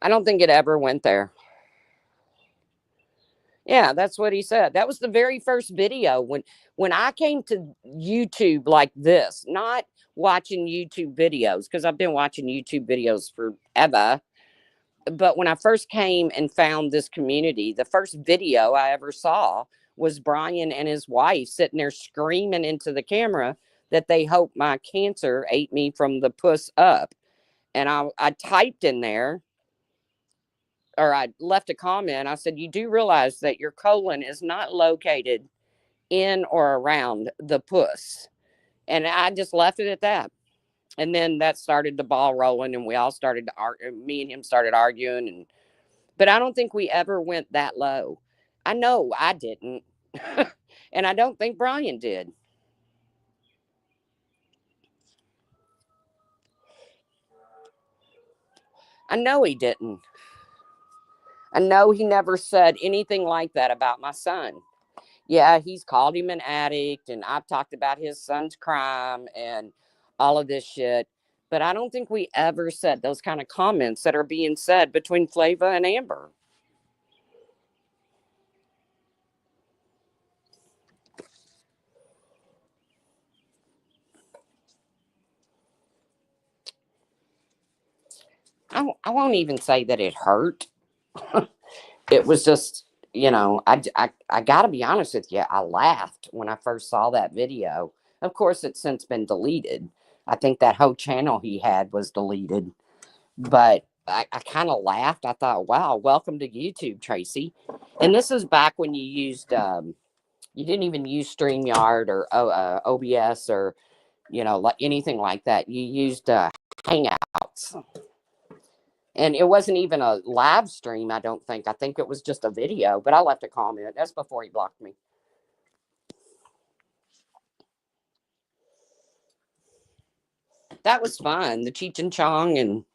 I don't think it ever went there. Yeah, that's what he said. That was the very first video when I came to YouTube like this, not watching YouTube videos because I've been watching YouTube videos forever. But when I first came and found this community, the first video I ever saw was Brian and his wife sitting there screaming into the camera that they hope my cancer ate me from the puss up. And I typed in there, or I left a comment. I said, you do realize that your colon is not located in or around the puss. And I just left it at that. And then that started the ball rolling, and we all started to argue. Me and him started arguing, but I don't think we ever went that low. I know I didn't. And I don't think Brian did. I know he didn't. I know he never said anything like that about my son. Yeah, he's called him an addict, and I've talked about his son's crime and all of this shit. But I don't think we ever said those kind of comments that are being said between Flava and Amber. I won't even say that it hurt. It was just, I got to be honest with you. I laughed when I first saw that video. Of course, it's since been deleted. I think that whole channel he had was deleted. But I kind of laughed. I thought, wow, welcome to YouTube, Tracy. And this is back when you used, you didn't even use StreamYard or OBS or, like anything like that. You used Hangouts. And it wasn't even a live stream, I don't think. I think it was just a video, but I left a comment. That's before he blocked me. That was fun. The Cheech and Chong, and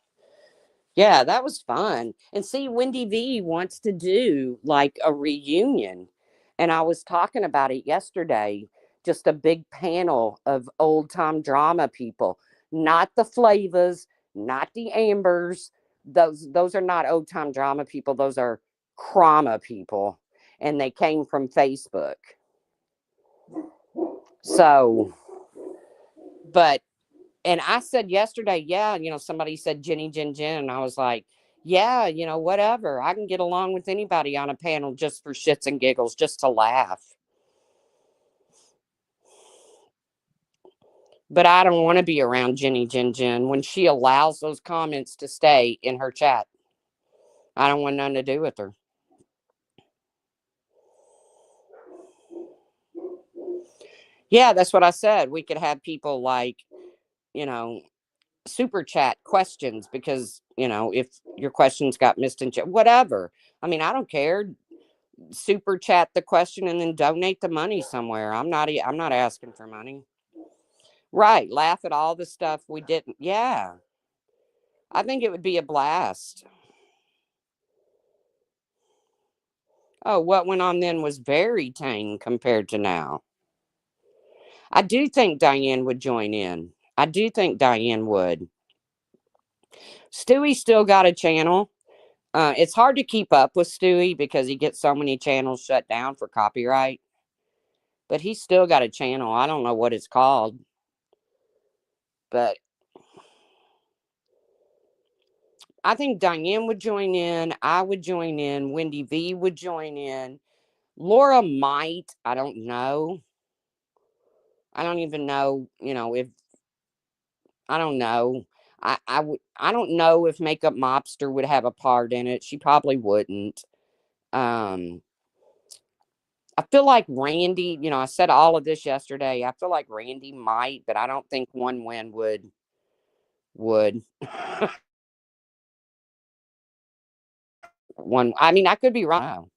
yeah, that was fun. And see, Wendy V wants to do like a reunion. And I was talking about it yesterday, just a big panel of old time drama people, not the Flavas, not the Ambers. Those are not old time drama people. Those are crama people. And they came from Facebook. So, but and I said yesterday, yeah, somebody said Jenny Jen Jen. And I was like, yeah, whatever. I can get along with anybody on a panel just for shits and giggles, just to laugh. But I don't want to be around Jenny Jen Jen when she allows those comments to stay in her chat. I don't want nothing to do with her. Yeah, that's what I said. We could have people like, you know, super chat questions because, if your questions got missed in chat, whatever. I mean, I don't care. Super chat the question and then donate the money somewhere. I'm not asking for money. Right. Laugh at all the stuff we didn't. Yeah. I think it would be a blast. Oh, what went on then was very tame compared to now. I do think Diane would join in. I do think Diane would. Stewie still got a channel. It's hard to keep up with Stewie because he gets so many channels shut down for copyright. But he's still got a channel. I don't know what it's called. But I think Diane would join in. I would join in. Wendy V would join in. Laura might. I don't know. I don't even know, if I don't know. I don't know if Makeup Mobster would have a part in it. She probably wouldn't. Um I feel like Randy, I said all of this yesterday. I feel like Randy might, but I don't think One Win would. One I mean, I could be wrong.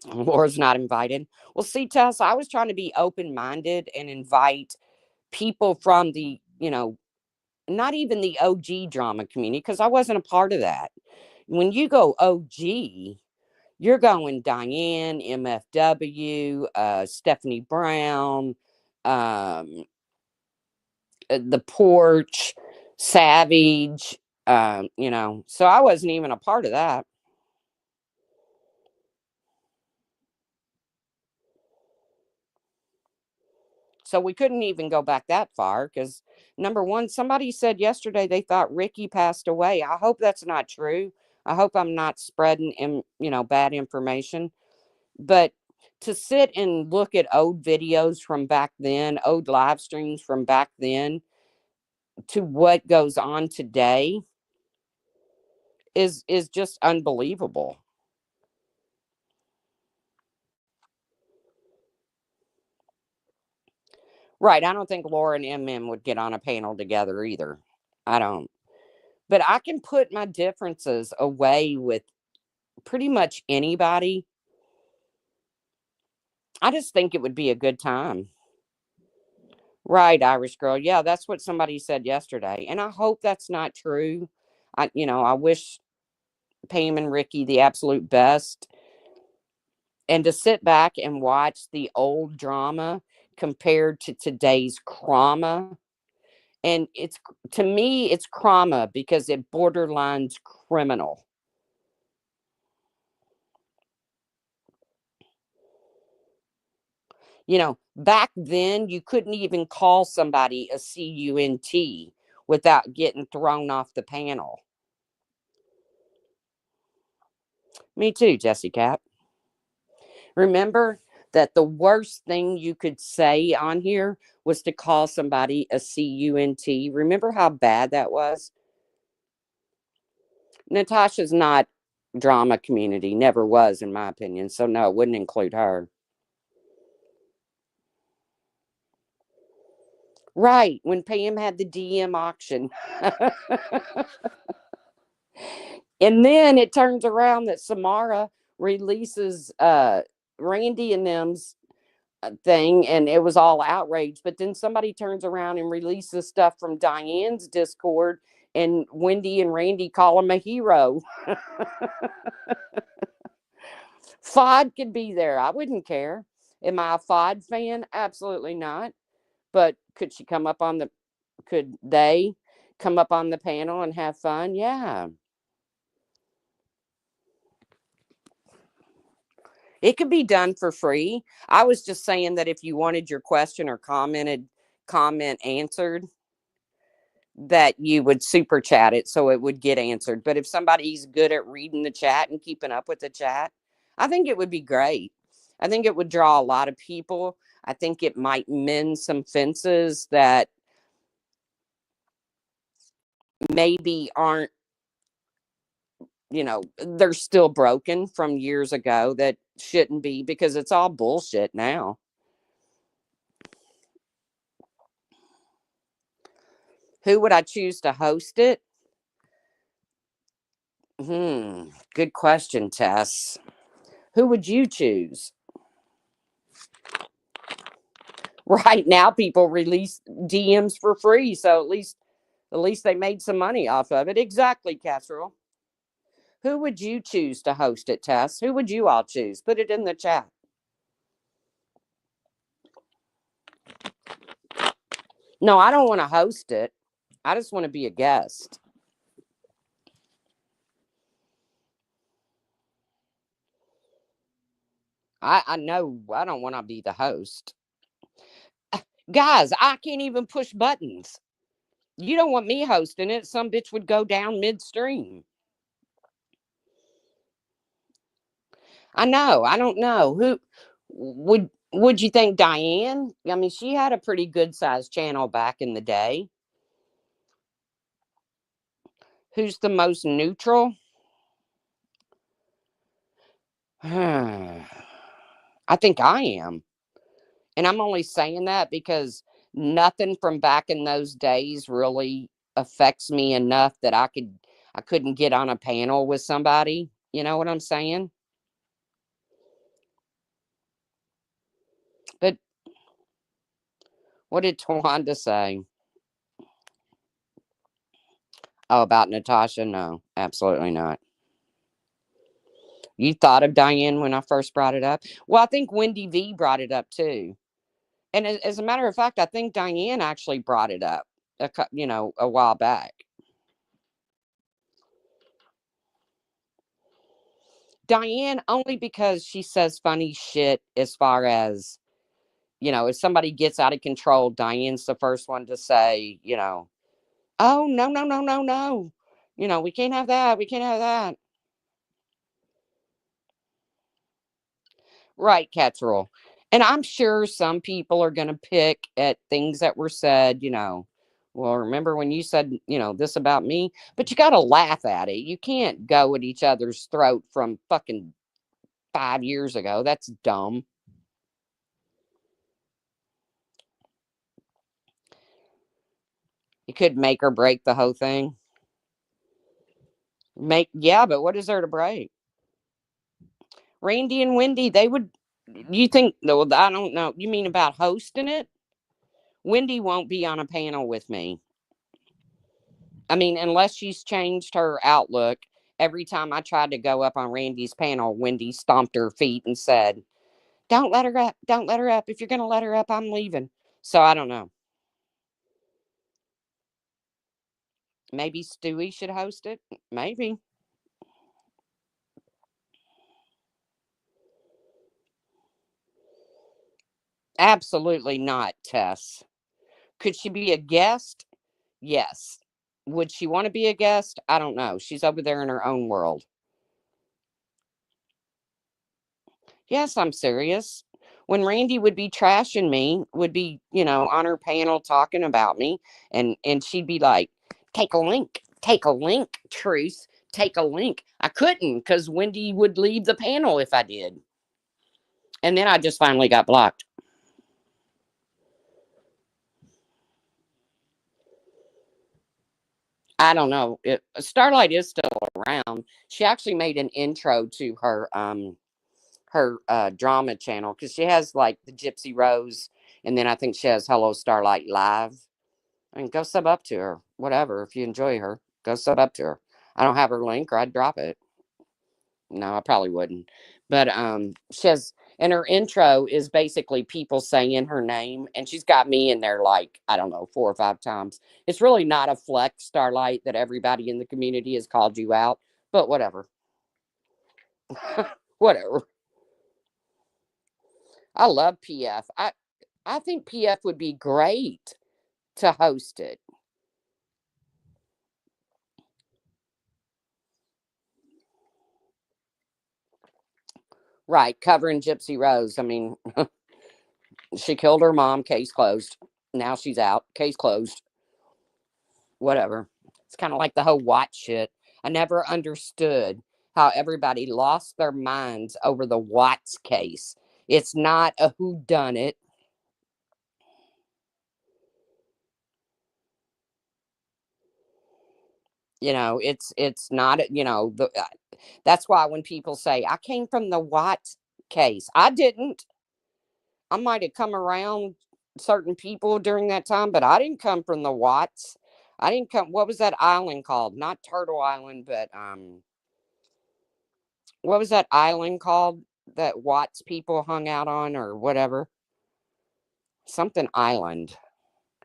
Laura's not invited. Well, see, Tess, I was trying to be open minded and invite people from the, not even the OG drama community, because I wasn't a part of that. When you go OG, you're going Diane, MFW, Stephanie Brown, um, The Porch, Savage, so I wasn't even a part of that. So we couldn't even go back that far because number one, somebody said yesterday they thought Ricky passed away. I hope that's not true. I hope I'm not spreading bad information. But to sit and look at old videos from back then, old live streams from back then to what goes on today is just unbelievable. Right. I don't think Laura and MM would get on a panel together either. I don't. But I can put my differences away with pretty much anybody. I just think it would be a good time. Right, Irish girl. Yeah, that's what somebody said yesterday. And I hope that's not true. I wish Pam and Ricky the absolute best. And to sit back and watch the old drama compared to today's trauma. And it's to me, it's trauma because it borderlines criminal. Back then you couldn't even call somebody a CUNT without getting thrown off the panel. Me too, Jesse Cap. Remember that the worst thing you could say on here was to call somebody a CUNT. Remember how bad that was? Natasha's not drama community, never was, in my opinion. So, no, it wouldn't include her. Right, when Pam had the DM auction. And then it turns around that Samara releases Randy and them's thing, and it was all outrage. But then somebody turns around and releases stuff from Diane's Discord, and Wendy and Randy call him a hero. FOD could be there. I wouldn't care. Am I a FOD fan? Absolutely not. But could they come up on the panel and have fun? Yeah. It could be done for free. I was just saying that if you wanted your question or comment answered, that you would super chat it so it would get answered. But if somebody's good at reading the chat and keeping up with the chat, I think it would be great. I think it would draw a lot of people. I think it might mend some fences that maybe aren't, they're still broken from years ago that shouldn't be because it's all bullshit now. Who would I choose to host it? Good question, Tess. Who would you choose? Right now, people release DMs for free, so at least they made some money off of it. Exactly, Casserole. Who would you choose to host it, Tess? Who would you all choose? Put it in the chat. No, I don't want to host it. I just want to be a guest. I know I don't want to be the host. Guys, I can't even push buttons. You don't want me hosting it. Some bitch would go down midstream. I know. I don't know. Who would you think Diane? I mean, she had a pretty good sized channel back in the day. Who's the most neutral? I think I am. And I'm only saying that because nothing from back in those days really affects me enough that I couldn't get on a panel with somebody. You know what I'm saying? But what did Tawanda say? Oh, about Natasha? No, absolutely not. You thought of Diane when I first brought it up? Well, I think Wendy V brought it up too. And as a matter of fact, I think Diane actually brought it up, a while back. Diane, only because she says funny shit as far as, if somebody gets out of control, Diane's the first one to say, oh, no, no, no, no, no. We can't have that. We can't have that. Right, Catchroll. And I'm sure some people are going to pick at things that were said, well, remember when you said, this about me? But you got to laugh at it. You can't go at each other's throat from fucking 5 years ago. That's dumb. You could make or break the whole thing. Yeah, but what is there to break? Randy and Wendy, they would. You think? No, I don't know. You mean about hosting it? Wendy won't be on a panel with me. I mean, unless she's changed her outlook. Every time I tried to go up on Randy's panel, Wendy stomped her feet and said, "Don't let her up. Don't let her up. If you're going to let her up, I'm leaving." So I don't know. Maybe Stewie should host it. Maybe. Absolutely not, Tess. Could she be a guest? Yes. Would she want to be a guest? I don't know. She's over there in her own world. Yes, I'm serious. When Randy would be trashing me, would be, on her panel talking about me, and she'd be like, take a link, Truth, take a link. I couldn't because Wendy would leave the panel if I did. And then I just finally got blocked. I don't know. Starlight is still around. She actually made an intro to her drama channel because she has like the Gypsy Rose, and then I think she has Hello Starlight Live. I mean, go sub up to her, whatever. If you enjoy her, go sub up to her. I don't have her link, or I'd drop it. No, I probably wouldn't. But she has, and her intro is basically people saying her name, and she's got me in there like I don't know 4 or 5 times. It's really not a flex, Starlight, that everybody in the community has called you out, but whatever, whatever. I love PF. I think PF would be great to host it. Right, covering Gypsy Rose. I mean, she killed her mom, case closed. Now she's out, case closed. Whatever. It's kind of like the whole Watts shit. I never understood how everybody lost their minds over the Watts case. It's not a who done it. It's not that's why when people say I came from the Watts case, I didn't. I might have come around certain people during that time, but I didn't come from the Watts. I didn't come. What was that island called? Not Turtle Island, but what was that island called that Watts people hung out on or whatever? Something Island.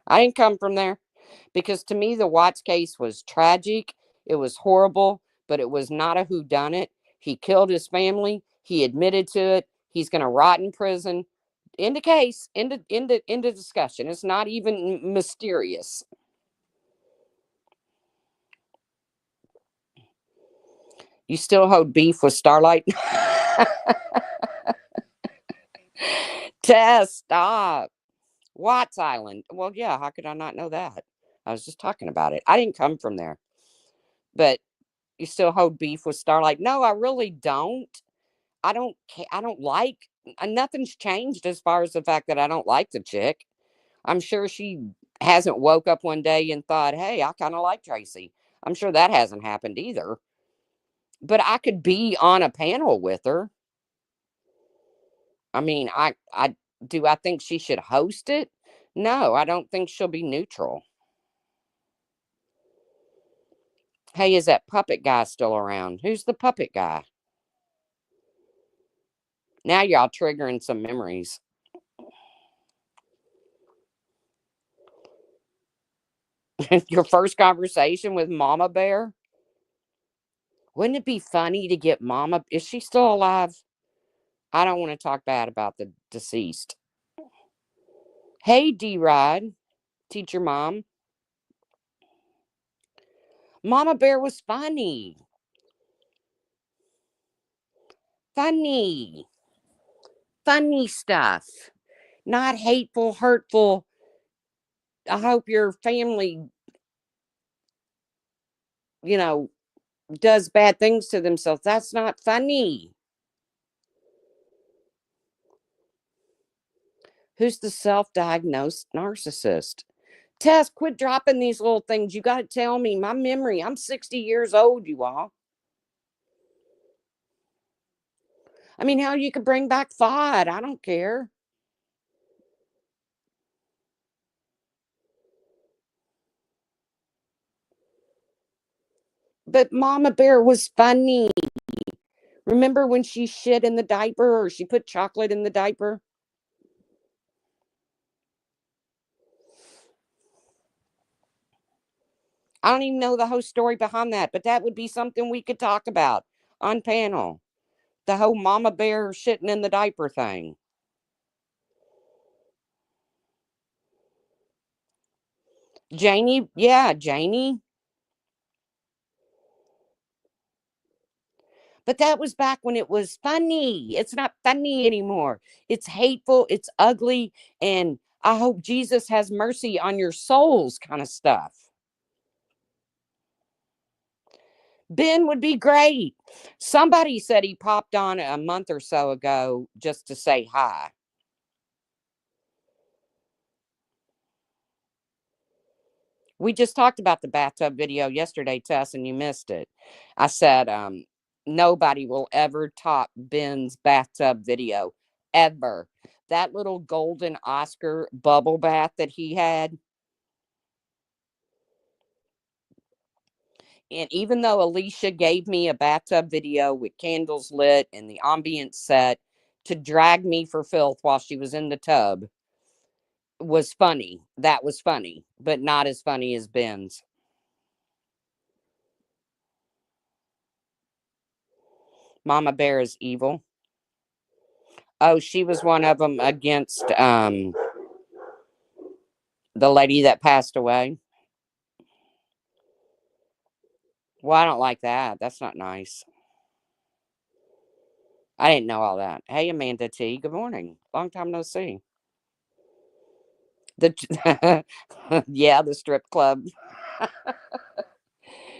I didn't come from there because to me the Watts case was tragic. It was horrible, but it was not a whodunit. He killed his family. He admitted to it. He's going to rot in prison. End of case. End of discussion. It's not even mysterious. You still hold beef with Starlight? Tess, stop. Watts Island. Well, yeah, how could I not know that? I was just talking about it. I didn't come from there. But you still hold beef with Starlight? No, I really don't. I don't care. I don't like nothing's changed as far as the fact that I don't like the chick. I'm sure she hasn't woke up one day and thought, "Hey, I kind of like Tracy." I'm sure that hasn't happened either. But I could be on a panel with her. I mean, I do I think she should host it? No, I don't think she'll be neutral. Hey, is that puppet guy still around? Who's the puppet guy? Now y'all triggering some memories. Your first conversation with Mama Bear? Wouldn't it be funny to get Mama? Is she still alive? I don't want to talk bad about the deceased. Hey, D Rod, teacher mom. Mama Bear was funny. Funny. Funny stuff. Not hateful, hurtful. I hope your family, you know, does bad things to themselves. That's not funny. Who's the self diagnosed narcissist? Tess, quit dropping these little things. You got to tell me my memory. I'm 60 years old, you all. I mean, how you could bring back thought. I don't care. But Mama Bear was funny. Remember when she shit in the diaper or she put chocolate in the diaper? I don't even know the whole story behind that, but that would be something we could talk about on panel. The whole Mama Bear shitting in the diaper thing. Janie, yeah, Janie. But that was back when it was funny. It's not funny anymore. It's hateful, it's ugly, and I hope Jesus has mercy on your souls kind of stuff. Ben would be great. Somebody said he popped on a month or so ago just to say hi. We just talked about the bathtub video yesterday, Tess, and you missed it. I said, nobody will ever top Ben's bathtub video, ever. That little golden Oscar bubble bath that he had. And even though Alicia gave me a bathtub video with candles lit and the ambience set to drag me for filth while she was in the tub, was funny. That was funny, but not as funny as Ben's. Mama Bear is evil. Oh, she was one of them against the lady that passed away. Well, I don't like that. That's not nice. I didn't know all that. Hey, Amanda T. Good morning. Long time no see. The yeah, the strip club.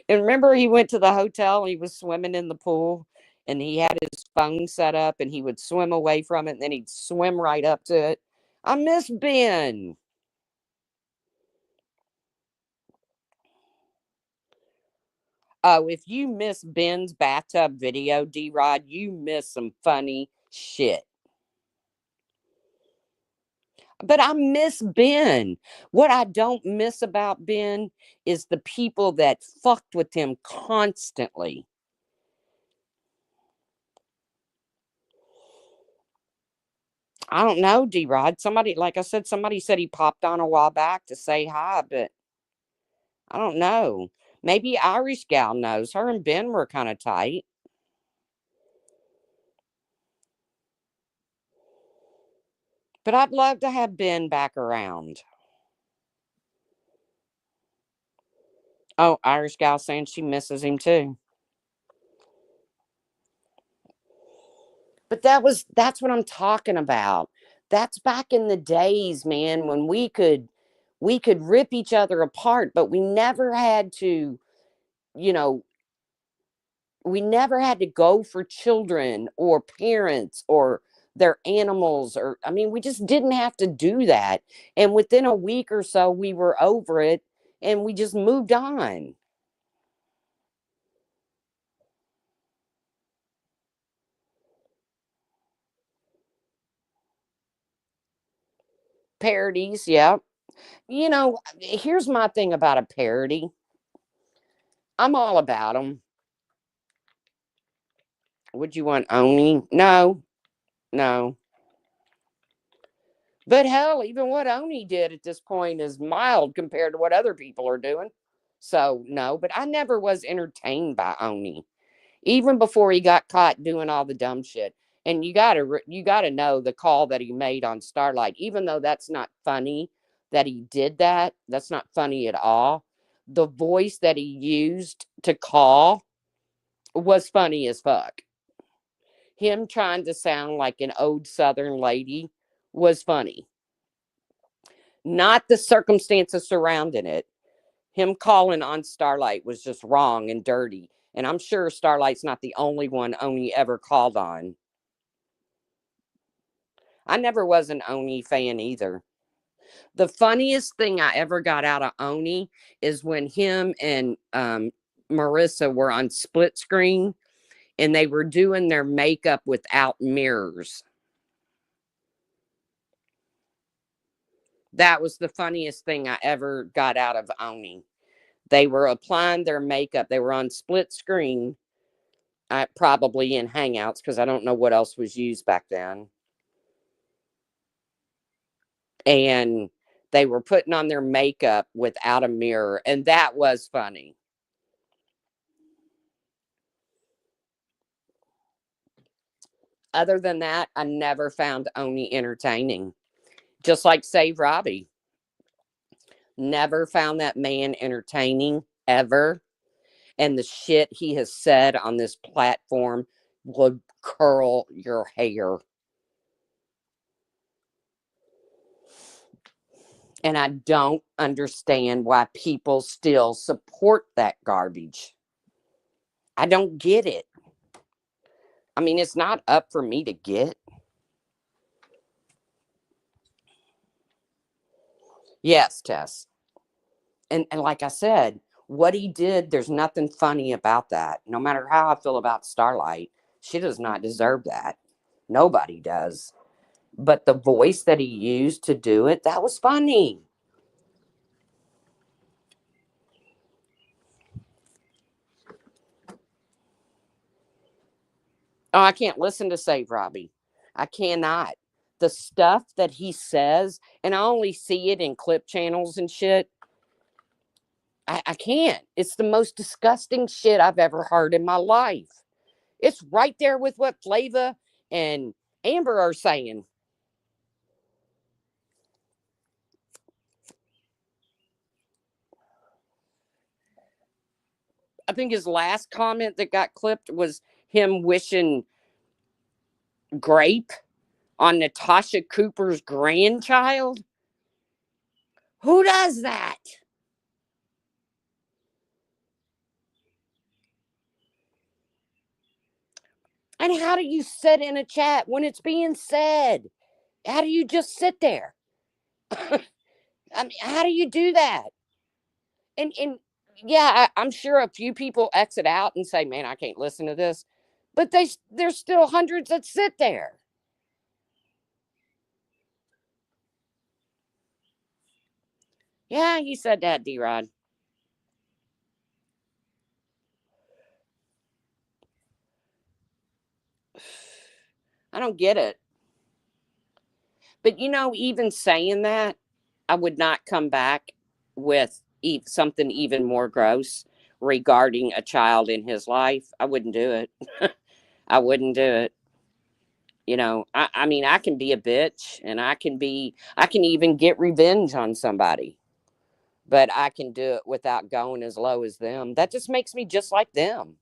And remember, he went to the hotel. And he was swimming in the pool, and he had his phone set up, and he would swim away from it, and then he'd swim right up to it. I miss Ben. Oh, if you miss Ben's bathtub video, D Rod, you miss some funny shit. But I miss Ben. What I don't miss about Ben is the people that fucked with him constantly. I don't know, D Rod. Somebody, like I said, somebody said he popped on a while back to say hi, but I don't know. Maybe Irish gal knows. Her and Ben were kind of tight. But I'd love to have Ben back around. Oh, Irish gal saying she misses him too. But that's what I'm talking about. That's back in the days, man, when we could rip each other apart, but we never had to, you know, we never had to go for children or parents or their animals, or I mean, we just didn't have to do that. And within a week or so we were over it and we just moved on. Parodies, yeah. Here's my thing about a parody. I'm all about them. Would you want Oni? No, no. But hell, even what Oni did at this point is mild compared to what other people are doing. So no, but I never was entertained by Oni, even before he got caught doing all the dumb shit. And you gotta know the call that he made on Starlight. Even though that's not funny that he did that, that's not funny at all. The voice that he used to call was funny as fuck. Him trying to sound like an old Southern lady was funny. Not the circumstances surrounding it. Him calling on Starlight was just wrong and dirty. And I'm sure Starlight's not the only one Oni ever called on. I never was an Oni fan either. The funniest thing I ever got out of Oni is when him and Marissa were on split screen and they were doing their makeup without mirrors. That was the funniest thing I ever got out of Oni. They were applying their makeup. They were on split screen, probably in Hangouts because I don't know what else was used back then. And they were putting on their makeup without a mirror, and that was funny. Other than that, I never found Oni entertaining. Just like Save Robbie. Never found that man entertaining ever. And the shit he has said on this platform would curl your hair. And I don't understand why people still support that garbage. I don't get it. I mean, it's not up for me to get. Yes, Tess. And like I said, what he did, there's nothing funny about that. No matter how I feel about Starlight, she does not deserve that. Nobody does. But the voice that he used to do it, that was funny. Oh, I can't listen to Save Robbie. I cannot. The stuff that he says, and I only see it in clip channels and shit. I can't. It's the most disgusting shit I've ever heard in my life. It's right there with what Flava and Amber are saying. I think his last comment that got clipped was him wishing grape on Natasha Cooper's grandchild. Who does that? And how do you sit in a chat when it's being said? How do you just sit there? I mean, how do you do that? And yeah, I'm sure a few people exit out and say, "Man, I can't listen to this," but there's still hundreds that sit there. Yeah, he said that, D-Rod. I don't get it. But even saying that, I would not come back with something even more gross regarding a child in his life. I wouldn't do it. I wouldn't do it. I mean, I can be a bitch and I can even get revenge on somebody, but I can do it without going as low as them. That just makes me just like them.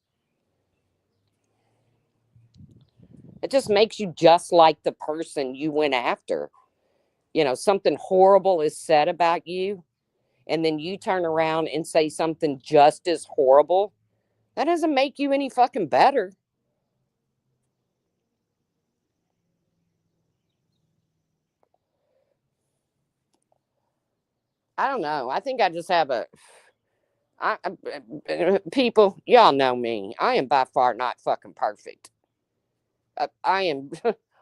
It just makes you just like the person you went after. Something horrible is said about you, and then you turn around and say something just as horrible. That doesn't make you any fucking better. I don't know. I think I just have people, y'all know me. I am by far not fucking perfect. I am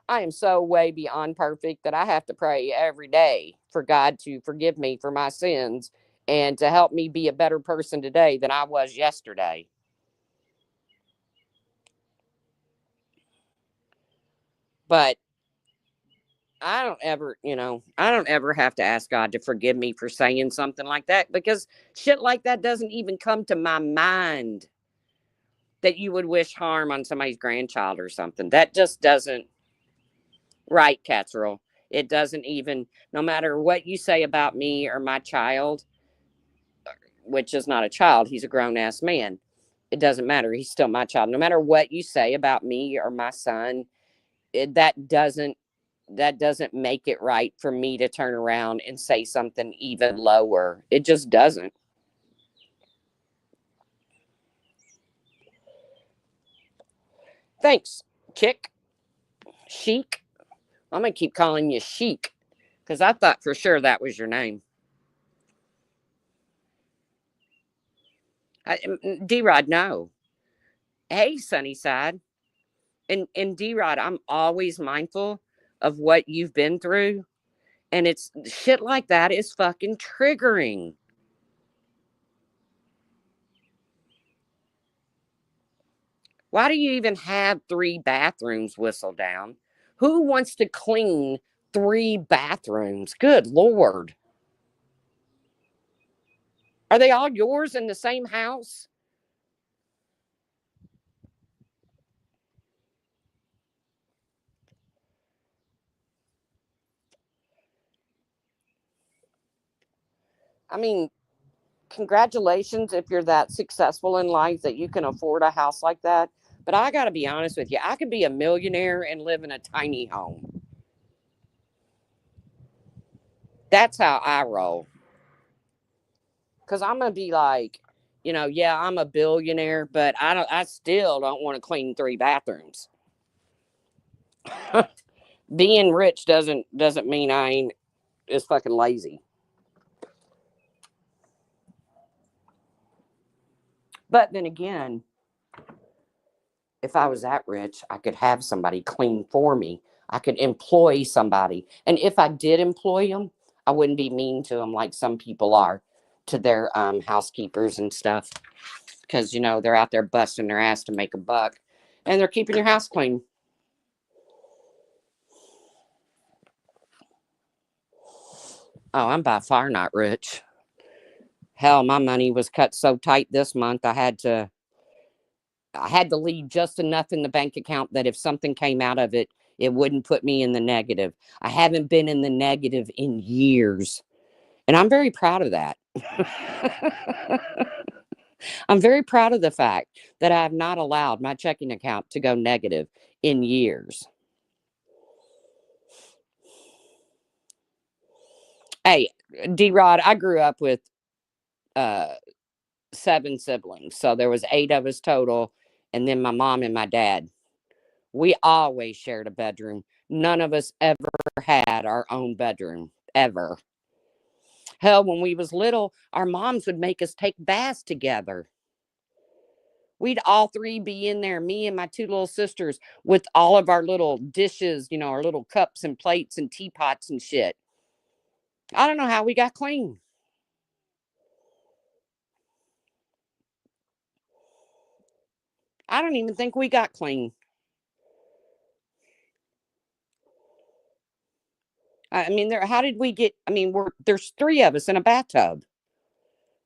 I am so way beyond perfect that I have to pray every day for God to forgive me for my sins and to help me be a better person today than I was yesterday. But I don't ever have to ask God to forgive me for saying something like that because shit like that doesn't even come to my mind that you would wish harm on somebody's grandchild or something. That just doesn't, right, Catserole. It doesn't even, no matter what you say about me or my child, which is not a child, he's a grown ass man. It doesn't matter. He's still my child. No matter what you say about me or my son, that doesn't make it right for me to turn around and say something even lower. It just doesn't. Thanks, Chick. Chic. I'm gonna keep calling you Chic because I thought for sure that was your name. D-Rod, no. Hey, Sunnyside. And D-Rod, I'm always mindful of what you've been through, and it's shit like that is fucking triggering. Why do you even have three bathrooms whistled down? Who wants to clean three bathrooms? Good Lord. Are they all yours in the same house? I mean, congratulations if you're that successful in life that you can afford a house like that. But I got to be honest with you, I could be a millionaire and live in a tiny home. That's how I roll. Because I'm going to be like, yeah, I'm a billionaire, but I still don't want to clean three bathrooms. Being rich doesn't mean I ain't is fucking lazy. But then again, if I was that rich, I could have somebody clean for me. I could employ somebody. And if I did employ them, I wouldn't be mean to them like some people are to their housekeepers and stuff. Because, they're out there busting their ass to make a buck and they're keeping your house clean. Oh, I'm by far not rich. Hell, my money was cut so tight this month I had to leave just enough in the bank account that if something came out of it, it wouldn't put me in the negative. I haven't been in the negative in years. And I'm very proud of that. I'm very proud of the fact that I have not allowed my checking account to go negative in years. Hey, D Rod, I grew up with uh, seven siblings. So there was eight of us total. And then my mom and my dad. We always shared a bedroom. None of us ever had our own bedroom, ever. Hell, when we was little, our moms would make us take baths together. We'd all three be in there, me and my two little sisters, with all of our little dishes, our little cups and plates and teapots and shit. I don't know how we got clean. I don't even think we got clean. I mean, how did we get? I mean, there's three of us in a bathtub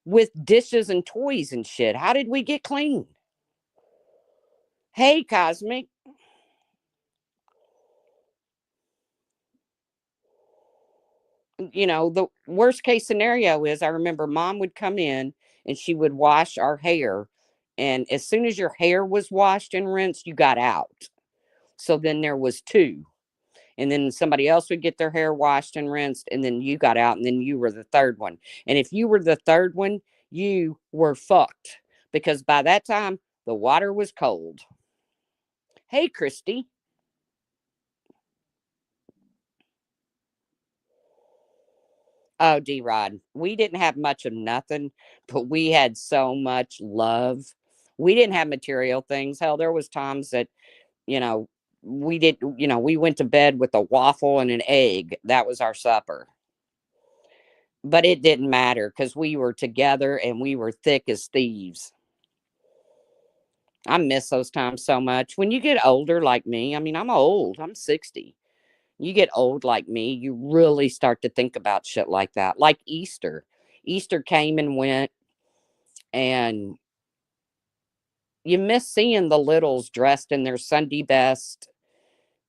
with dishes and toys and shit. How did we get clean? Hey, Cosmic. The worst case scenario is I remember mom would come in and she would wash our hair. And as soon as your hair was washed and rinsed, you got out. So then there was two. And then somebody else would get their hair washed and rinsed. And then you got out. And then you were the third one. And if you were the third one, you were fucked. Because by that time, the water was cold. Hey, Christy. Oh, D Rod, we didn't have much of nothing, but we had so much love. We didn't have material things. Hell, there was times that, you know, we went to bed with a waffle and an egg. That was our supper. But it didn't matter because we were together and we were thick as thieves. I miss those times so much. When you get older like me, I mean, I'm old, I'm 60. You get old like me, you really start to think about shit like that. Like Easter. Easter came and went, and you miss seeing the littles dressed in their Sunday best.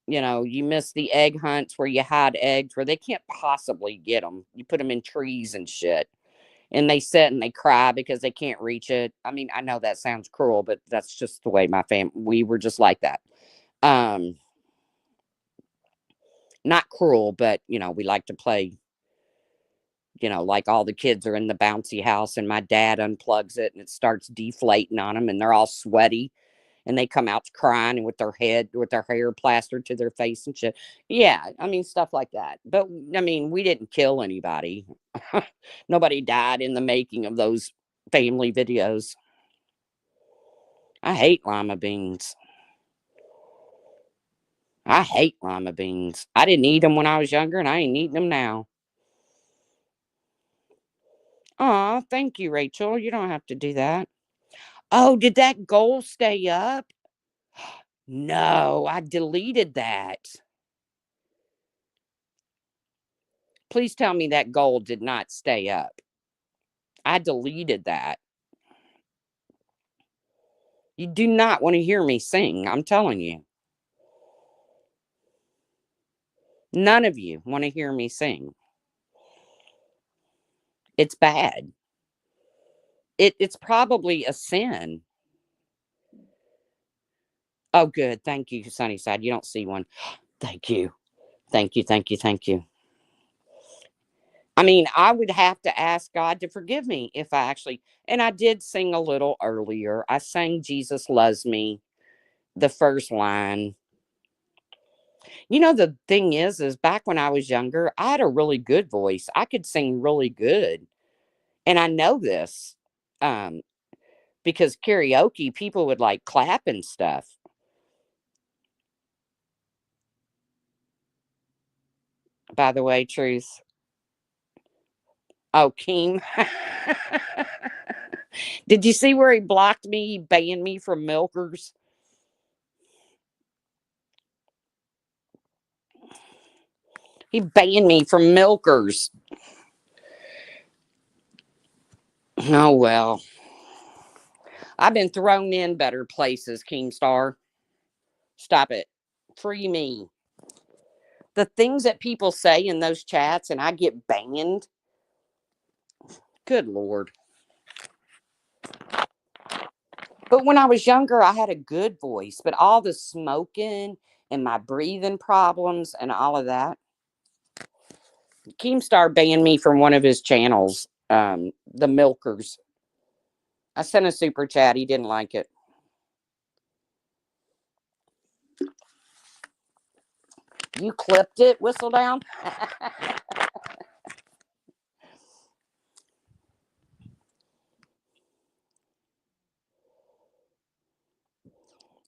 You miss the egg hunts where you hide eggs where they can't possibly get them. You put them in trees and shit. And they sit and they cry because they can't reach it. I mean, I know that sounds cruel, but that's just the way we were just like that. Um, Not cruel, but we like to play, like all the kids are in the bouncy house and my dad unplugs it and it starts deflating on them and they're all sweaty and they come out crying and with their hair plastered to their face and shit. Yeah, I mean stuff like that. But I mean, we didn't kill anybody. Nobody died in the making of those family videos. I hate lima beans. I hate lima beans. I didn't eat them when I was younger and I ain't eating them now. Aw, thank you, Rachel. You don't have to do that. Oh, did that goal stay up? No, I deleted that. Please tell me that goal did not stay up. I deleted that. You do not want to hear me sing. I'm telling you. None of you want to hear me sing. It's bad. It's probably a sin. Oh, good. Thank you, Sunnyside. You don't see one. Thank you. Thank you. Thank you. Thank you. I mean, I would have to ask God to forgive me if I actually, and I did sing a little earlier. I sang Jesus Loves Me, the first line. The thing is back when I was younger, I had a really good voice. I could sing really good. And I know this um, because karaoke, people would like clap and stuff. By the way, Truth. Oh, Keem. Did you see where he blocked me? He banned me from Milkers. He banned me from Milkers. Oh, well. I've been thrown in better places, Keemstar. Stop it. Free me. The things that people say in those chats and I get banned. Good Lord. But when I was younger, I had a good voice, but all the smoking and my breathing problems and all of that. Keemstar banned me from one of his channels, the Milkers. I sent a super chat. He didn't like it. You clipped it, Whistle Down?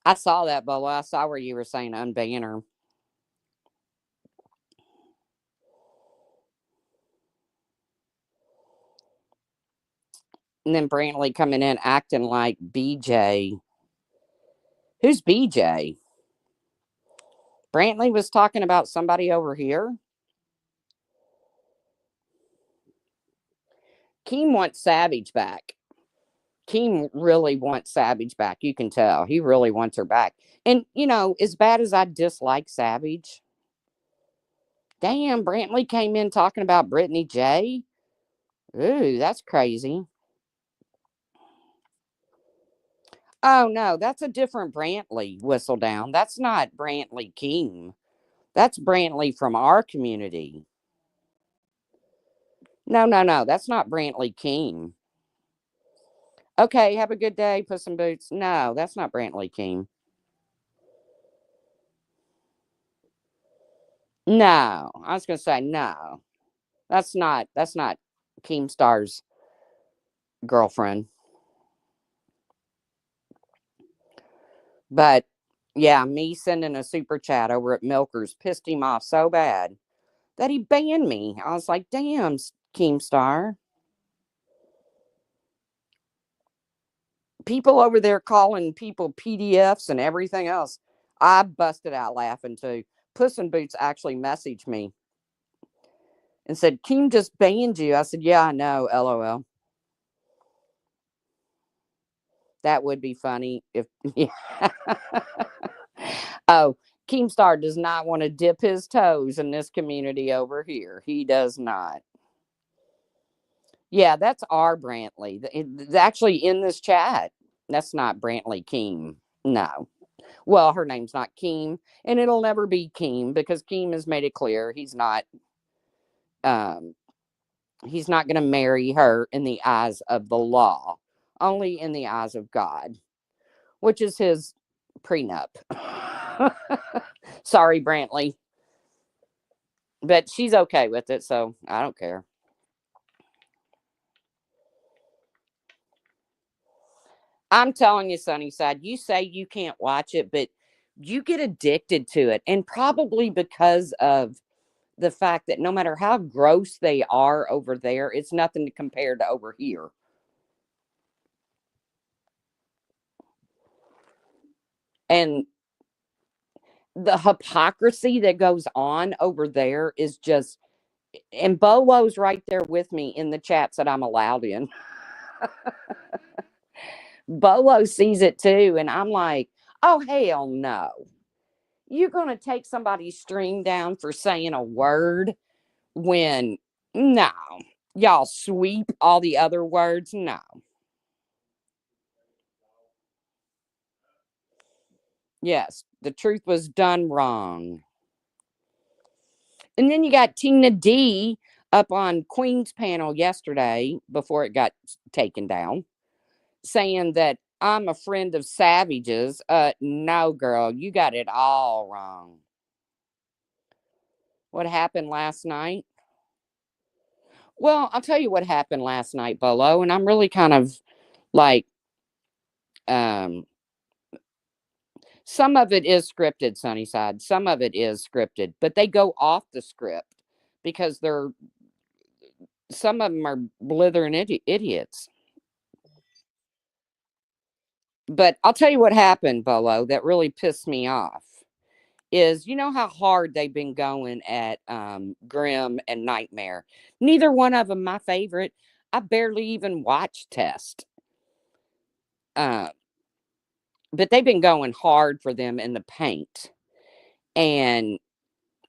I saw that, Bola. I saw where you were saying unban her. And then Brantley coming in acting like BJ. Who's BJ? Brantley was talking about somebody over here. Keem wants Savage back. Keem really wants Savage back. You can tell. He really wants her back. And, as bad as I dislike Savage, damn, Brantley came in talking about Brittany J. Ooh, that's crazy. Oh, no, that's a different Brantley, Whistle Down. That's not Brantley Keem. That's Brantley from our community. No, no, no. That's not Brantley Keem. Okay, have a good day, Puss in Boots. No, that's not Brantley Keem. No, I was gonna say no. That's not Keemstar's girlfriend. But yeah, me sending a super chat over at Milker's pissed him off so bad that he banned me. I was like, damn, Keemstar. People over there calling people PDFs and everything else. I busted out laughing too. Puss in Boots actually messaged me and said, Keem just banned you. I said, yeah, I know, LOL. That would be funny if, yeah. Oh, Keemstar does not want to dip his toes in this community over here. He does not. Yeah, that's our Brantley. It's actually in this chat. That's not Brantley Keem. No. Well, her name's not Keem, and it'll never be Keem because Keem has made it clear um he's not going to marry her in the eyes of the law, only in the eyes of God, which is his prenup. Sorry, Brantley. But she's okay with it, so I don't care. I'm telling you, Sunnyside, you say you can't watch it, but you get addicted to it. And probably because of the fact that no matter how gross they are over there, it's nothing to compare to over here. And the hypocrisy that goes on over there is just, and Bolo's right there with me in the chats that I'm allowed in. Bolo sees it too, and I'm like, oh, hell no. You're going to take somebody's string down for saying a word when, no. Y'all sweep all the other words? No. Yes, the truth was done wrong. And then you got Tina D up on Queen's panel yesterday before it got taken down, saying that I'm a friend of savages. No, girl, you got it all wrong. What happened last night? Well, I'll tell you what happened last night, Bolo, and I'm really kind of like, um, some of it is scripted, Sunnyside. Some of it is scripted, but they go off the script because some of them are blithering idiots. But I'll tell you what happened, Bolo, that really pissed me off is how hard they've been going at Grim and Nightmare. Neither one of them my favorite. I barely even watched Test. Uh, but they've been going hard for them in the paint. And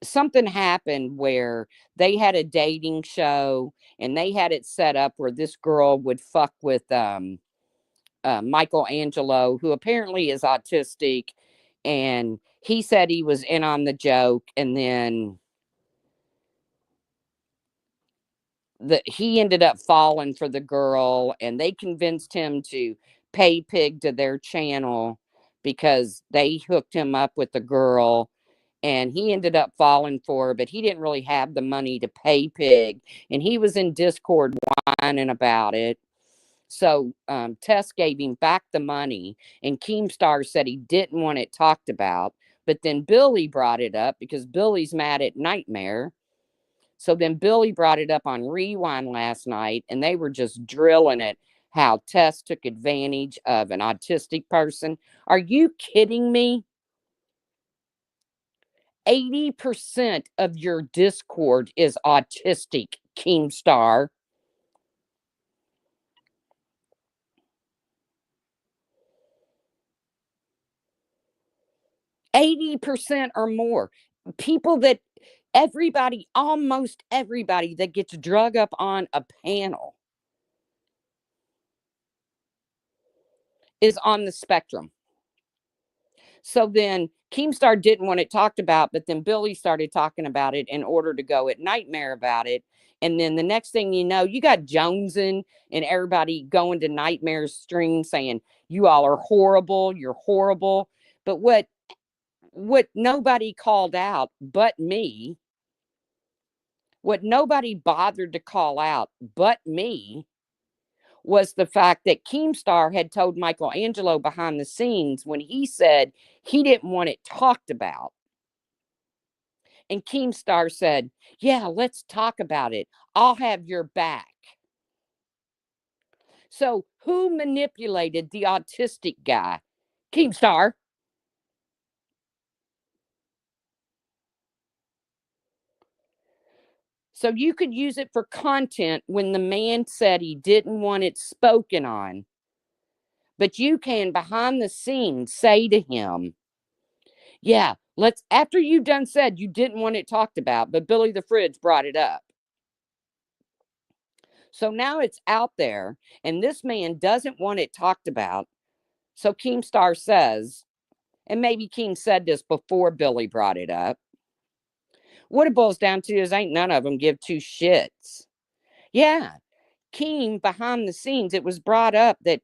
something happened where they had a dating show and they had it set up where this girl would fuck with Michelangelo, who apparently is autistic, and he said he was in on the joke, and then he ended up falling for the girl, and they convinced him to pay pig to their channel because they hooked him up with the girl, and he ended up falling for her, but he didn't really have the money to pay pig, and he was in Discord whining about it. So Tess gave him back the money, and Keemstar said he didn't want it talked about. But then Billy brought it up because Billy's mad at Nightmare. So then Billy brought it up on Rewind last night, and they were just drilling it. how Tess took advantage of an autistic person. Are you kidding me? 80% of your Discord is autistic, Keemstar. %80 or more. People that everybody, almost everybody that gets drug up on a panel is on the spectrum. So then Keemstar didn't want it talked about, but then Billy started talking about it in order to go at Nightmare about it. And then the next thing you know, you got Jonesin and everybody going to Nightmare's stream saying, you all are horrible, you're horrible. But what nobody called out but me, what nobody bothered to call out but me, was the fact that Keemstar had told Michelangelo behind the scenes when he said he didn't want it talked about. And Keemstar said, yeah, let's talk about it. I'll have your back. So who manipulated the autistic guy? Keemstar. So you could use it for content when the man said he didn't want it spoken on. But you can, behind the scenes, say to him, yeah, let's, after you done said you didn't want it talked about, but Billy the Fridge brought it up. So now it's out there, and this man doesn't want it talked about. So Keemstar says, and maybe Keem said this before Billy brought it up, what it boils down to is ain't none of them give two shits. Yeah, Keem behind the scenes, it was brought up that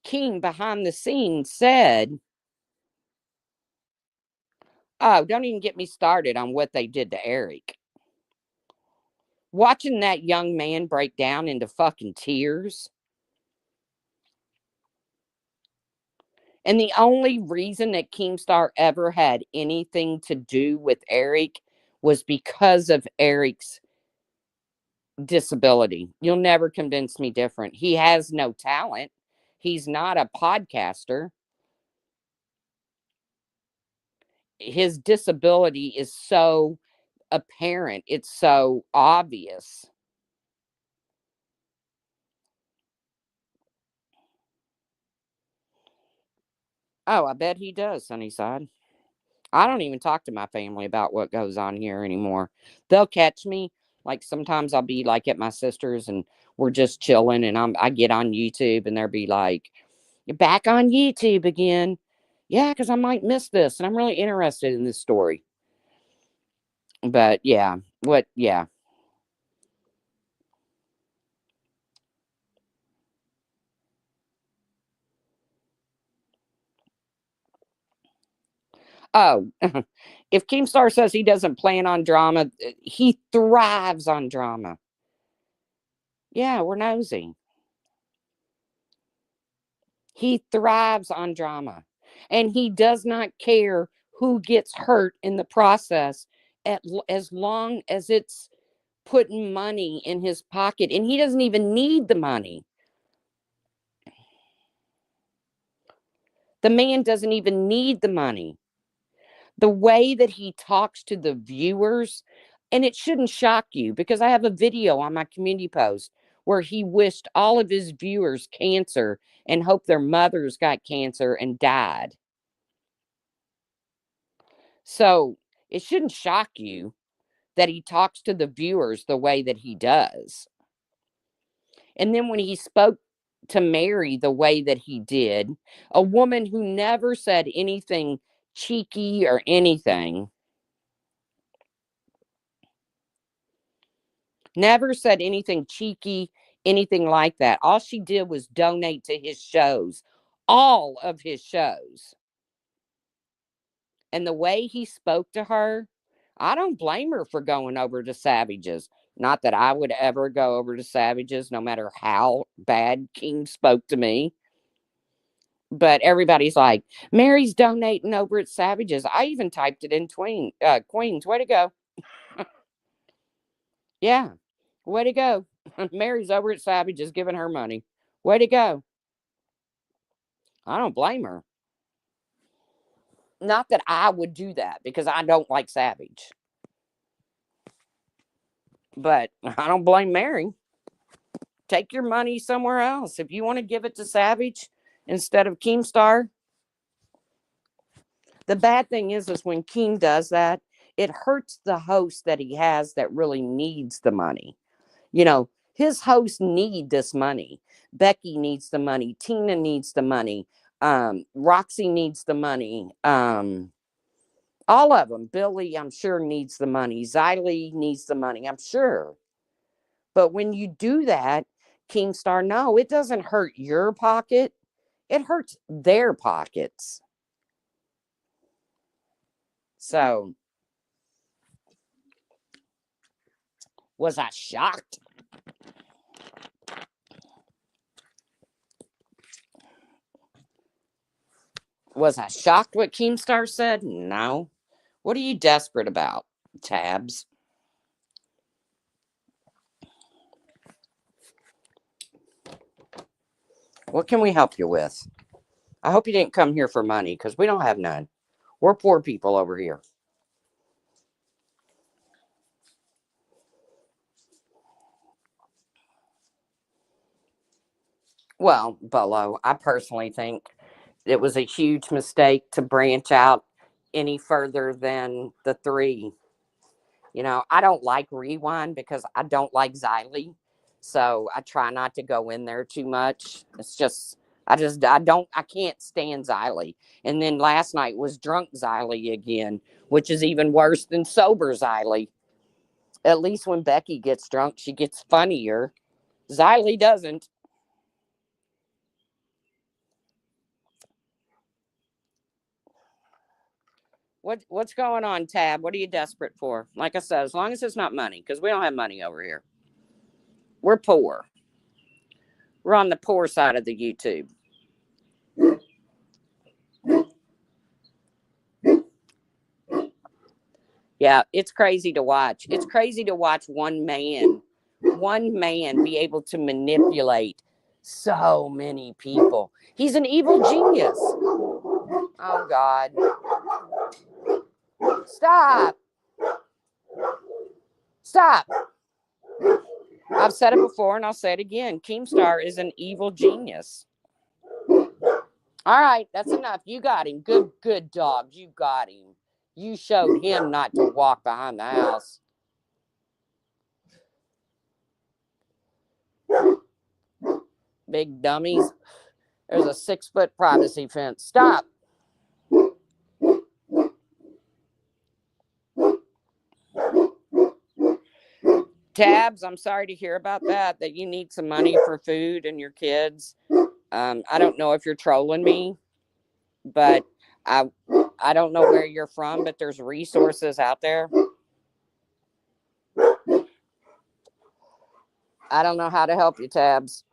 Keem behind the scenes said, oh, don't even get me started on what they did to Eric. Watching that young man break down into fucking tears. And the only reason that Keemstar ever had anything to do with Eric was because of Eric's disability. You'll never convince me different. He has no talent. He's not a podcaster. His disability is so apparent. It's so obvious. Oh, I bet he does, Sunnyside. I don't even talk to my family about what goes on here anymore. They'll catch me. Like sometimes I'll be like at my sister's and we're just chilling and I get on YouTube and they'll be like, you're back on YouTube again. Yeah, because I might miss this and I'm really interested in this story. But yeah, yeah. Oh, if Keemstar says he doesn't plan on drama, he thrives on drama. Yeah, we're nosy. He thrives on drama. And he does not care who gets hurt in the process as long as it's putting money in his pocket. And he doesn't even need the money. The man doesn't even need the money. The way that he talks to the viewers, and it shouldn't shock you because I have a video on my community post where he wished all of his viewers cancer and hoped their mothers got cancer and died. So it shouldn't shock you that he talks to the viewers the way that he does. And then when he spoke to Mary the way that he did, a woman who never said anything cheeky or anything, never said anything cheeky, anything like that. All she did was donate to his shows, all of his shows. And the way he spoke to her, I don't blame her for going over to Savages. Not that I would ever go over to Savages, no matter how bad King spoke to me. But everybody's like, Mary's donating over at Savages. I even typed it in Queens. Way to go. Yeah, way to go. Mary's over at Savages giving her money. Way to go. I don't blame her. Not that I would do that because I don't like Savage. But I don't blame Mary. Take your money somewhere else. If you want to give it to Savage instead of Keemstar. The bad thing is when Keem does that, it hurts the host that he has that really needs the money. His hosts need this money. Becky needs the money. Tina needs the money. Roxy needs the money. All of them. Billy, I'm sure, needs the money. Xylee needs the money, I'm sure. But when you do that, Keemstar, no, it doesn't hurt your pocket. It hurts their pockets. So, was I shocked? Was I shocked what Keemstar said? No. What are you desperate about, Tabs? What can we help you with? I hope you didn't come here for money because we don't have none. We're poor people over here. Well, Bolo, I personally think it was a huge mistake to branch out any further than the three. I don't like Rewind because I don't like Xylee. So I try not to go in there too much. It's just, I can't stand Xylee. And then last night was drunk Xylee again, which is even worse than sober Xylee. At least when Becky gets drunk, she gets funnier. Xylee doesn't. What's going on, Tab? What are you desperate for? Like I said, as long as it's not money, because we don't have money over here. We're poor. We're on the poor side of the YouTube. Yeah, it's crazy to watch. It's crazy to watch one man be able to manipulate so many people. He's an evil genius. Oh God. Stop. Stop. I've said it before and I'll say it again. Keemstar is an evil genius. All right, that's enough. You got him. Good dog. You got him. You showed him not to walk behind the house. Big dummies. There's a 6-foot privacy fence. Stop. Tabs, I'm sorry to hear about that you need some money for food and your kids. I don't know if you're trolling me, but I don't know where you're from, but there's resources out there. I don't know how to help you, Tabs.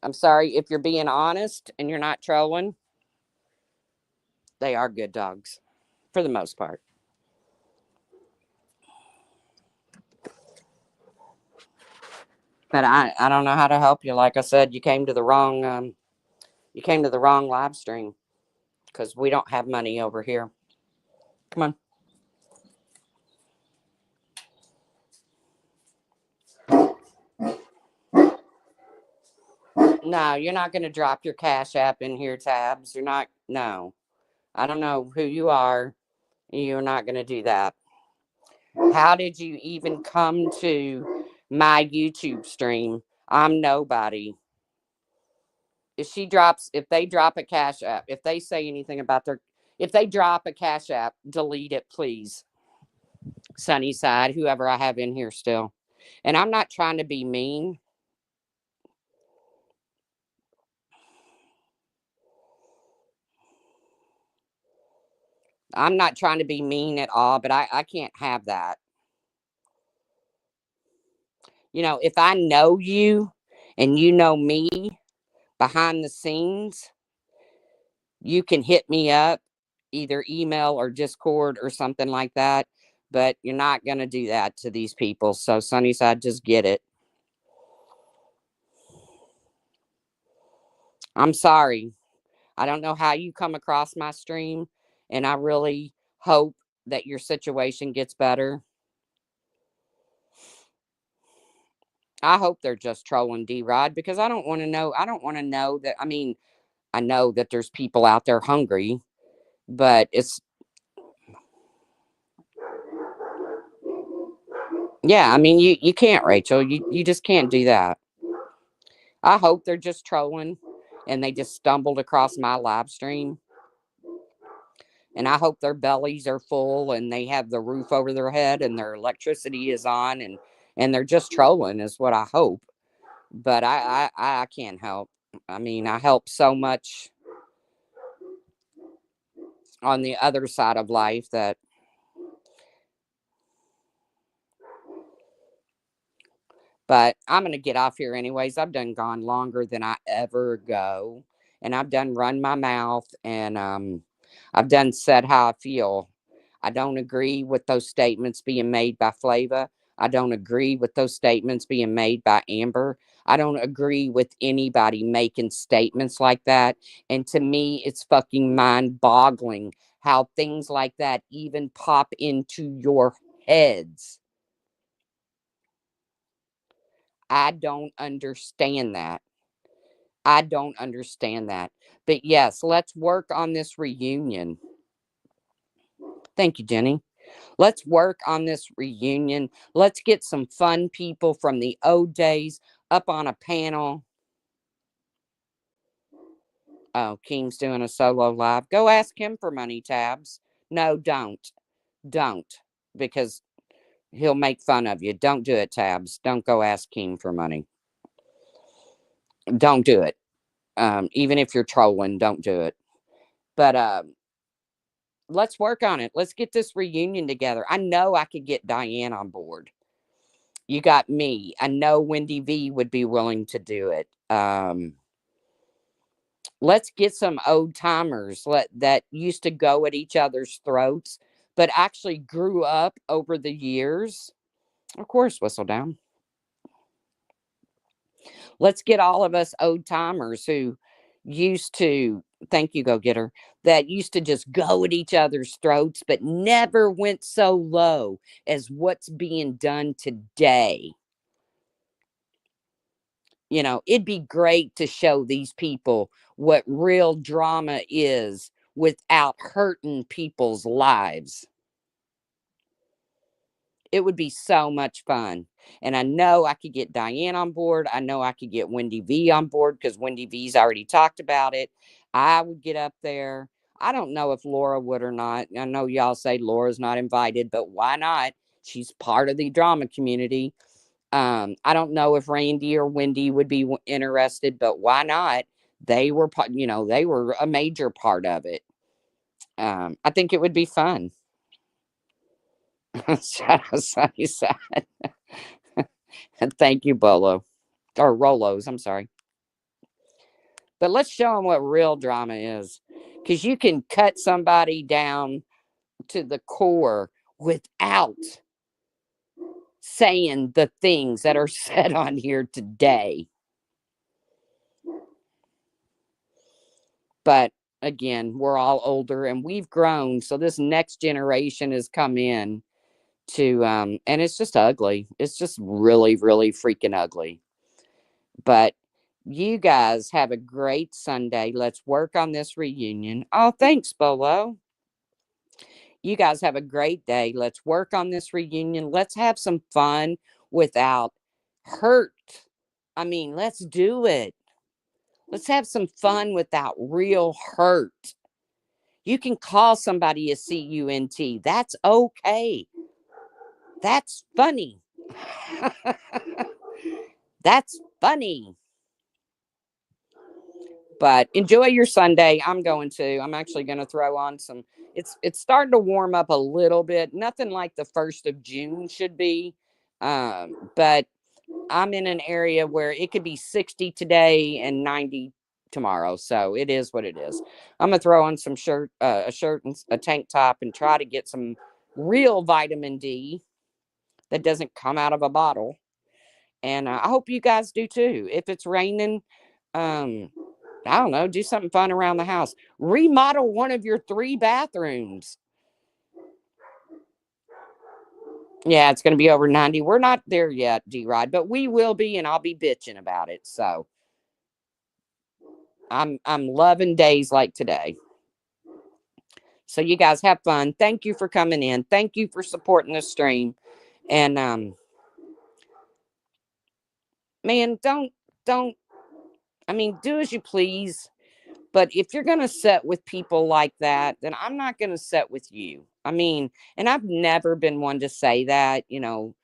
I'm sorry if you're being honest and you're not trolling. They are good dogs for the most part. But I don't know how to help you. Like I said, you came to the wrong live stream because we don't have money over here. Come on. No, you're not going to drop your Cash App in here, Tabs. You're not. No. I don't know who you are. You're not going to do that. How did you even come to my YouTube stream? I'm nobody. If they drop a Cash App, if they say anything about if they drop a Cash App, delete it, please. Sunnyside, whoever I have in here still. And I'm not trying to be mean. I'm not trying to be mean at all, but I can't have that. If I know you and you know me behind the scenes, you can hit me up, either email or Discord or something like that. But you're not going to do that to these people. So, Sunnyside, just get it. I'm sorry. I don't know how you come across my stream, and I really hope that your situation gets better. I hope they're just trolling D Rod because I don't want to know. I don't want to know that. I mean, I know that there's people out there hungry, but it's, yeah, I mean, you can't, Rachel. You just can't do that. I hope they're just trolling and they just stumbled across my live stream. And I hope their bellies are full and they have the roof over their head and their electricity is on, and they're just trolling is what I hope. But I can't help. I mean, I help so much on the other side of life that, but I'm going to get off here anyways. I've done gone longer than I ever go. And I've done run my mouth, and I've done said how I feel. I don't agree with those statements being made by Flava. I don't agree with those statements being made by Amber. I don't agree with anybody making statements like that. And to me, it's fucking mind boggling how things like that even pop into your heads. I don't understand that. I don't understand that. But yes, let's work on this reunion. Thank you, Jenny. Let's work on this reunion. Let's get some fun people from the old days up on a panel. Oh, King's doing a solo live. Go ask him for money, Tabs. No, don't. Don't. Because he'll make fun of you. Don't do it, Tabs. Don't go ask King for money. Don't do it. Even if you're trolling, don't do it. But let's work on it. Let's get this reunion together. I know I could get Diane on board. You got me. I know Wendy V would be willing to do it. Let's get some old timers that used to go at each other's throats, but actually grew up over the years. Of course, whistle down. Let's get all of us old timers who used to, thank you, go getter, that used to just go at each other's throats, but never went so low as what's being done today. You know, it'd be great to show these people what real drama is without hurting people's lives. It would be so much fun. And I know I could get Diane on board. I know I could get Wendy V on board because Wendy V's already talked about it. I would get up there. I don't know if Laura would or not. I know y'all say Laura's not invited, but why not? She's part of the drama community. I don't know if Randy or Wendy would be interested, but why not? They were, they were a major part of it. I think it would be fun. Shadow Sunny sad. Thank you, Bolo. Or Rolos, I'm sorry. But let's show them what real drama is. Because you can cut somebody down to the core without saying the things that are said on here today. But again, we're all older and we've grown. So this next generation has come in to, and it's just ugly. It's just really, really freaking ugly. But you guys have a great Sunday. Let's work on this reunion. Oh, thanks, Bolo. You guys have a great day. Let's work on this reunion. Let's have some fun without hurt. I mean, let's do it. Let's have some fun without real hurt. You can call somebody a CUNT. That's okay. That's funny. That's funny. But enjoy your Sunday. I'm going to. I'm actually going to throw on some. It's starting to warm up a little bit. Nothing like the 1st of June should be. But I'm in an area where it could be 60 today and 90 tomorrow. So it is what it is. I'm gonna throw on some a shirt and a tank top and try to get some real vitamin D that doesn't come out of a bottle. And I hope you guys do too. If it's raining, um, I don't know, do something fun around the house. Remodel one of your 3 bathrooms. Yeah, it's going to be over 90. We're not there yet, G-Rod, but we will be, and I'll be bitching about it. So I'm loving days like today. So you guys have fun. Thank you for coming in. Thank you for supporting the stream. And man, don't I mean, do as you please. But if you're going to sit with people like that, then I'm not going to sit with you. I mean, and I've never been one to say that, and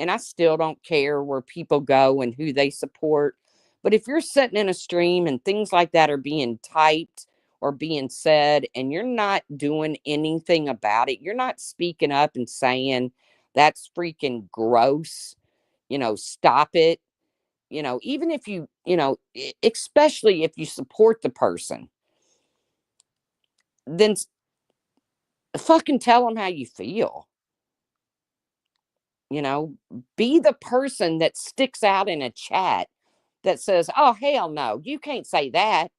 I still don't care where people go and who they support. But if you're sitting in a stream and things like that are being typed or being said, and you're not doing anything about it, you're not speaking up and saying, that's freaking gross, stop it. Even if you, especially if you support the person, then fucking tell them how you feel. You know, be the person that sticks out in a chat that says, oh, hell no, you can't say that.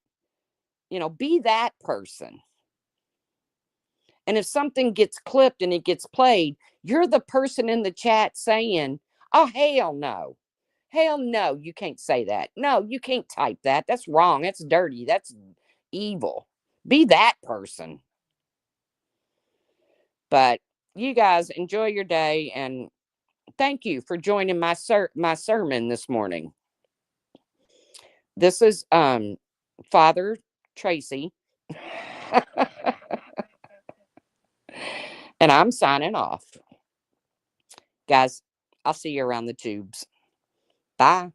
Be that person. And if something gets clipped and it gets played, you're the person in the chat saying, oh, hell no. Hell no, you can't say that. No, you can't type that. That's wrong. That's dirty. That's evil. Be that person. But you guys enjoy your day, and thank you for joining my sermon this morning. This is Father Tracy. And I'm signing off. Guys, I'll see you around the tubes. Bye.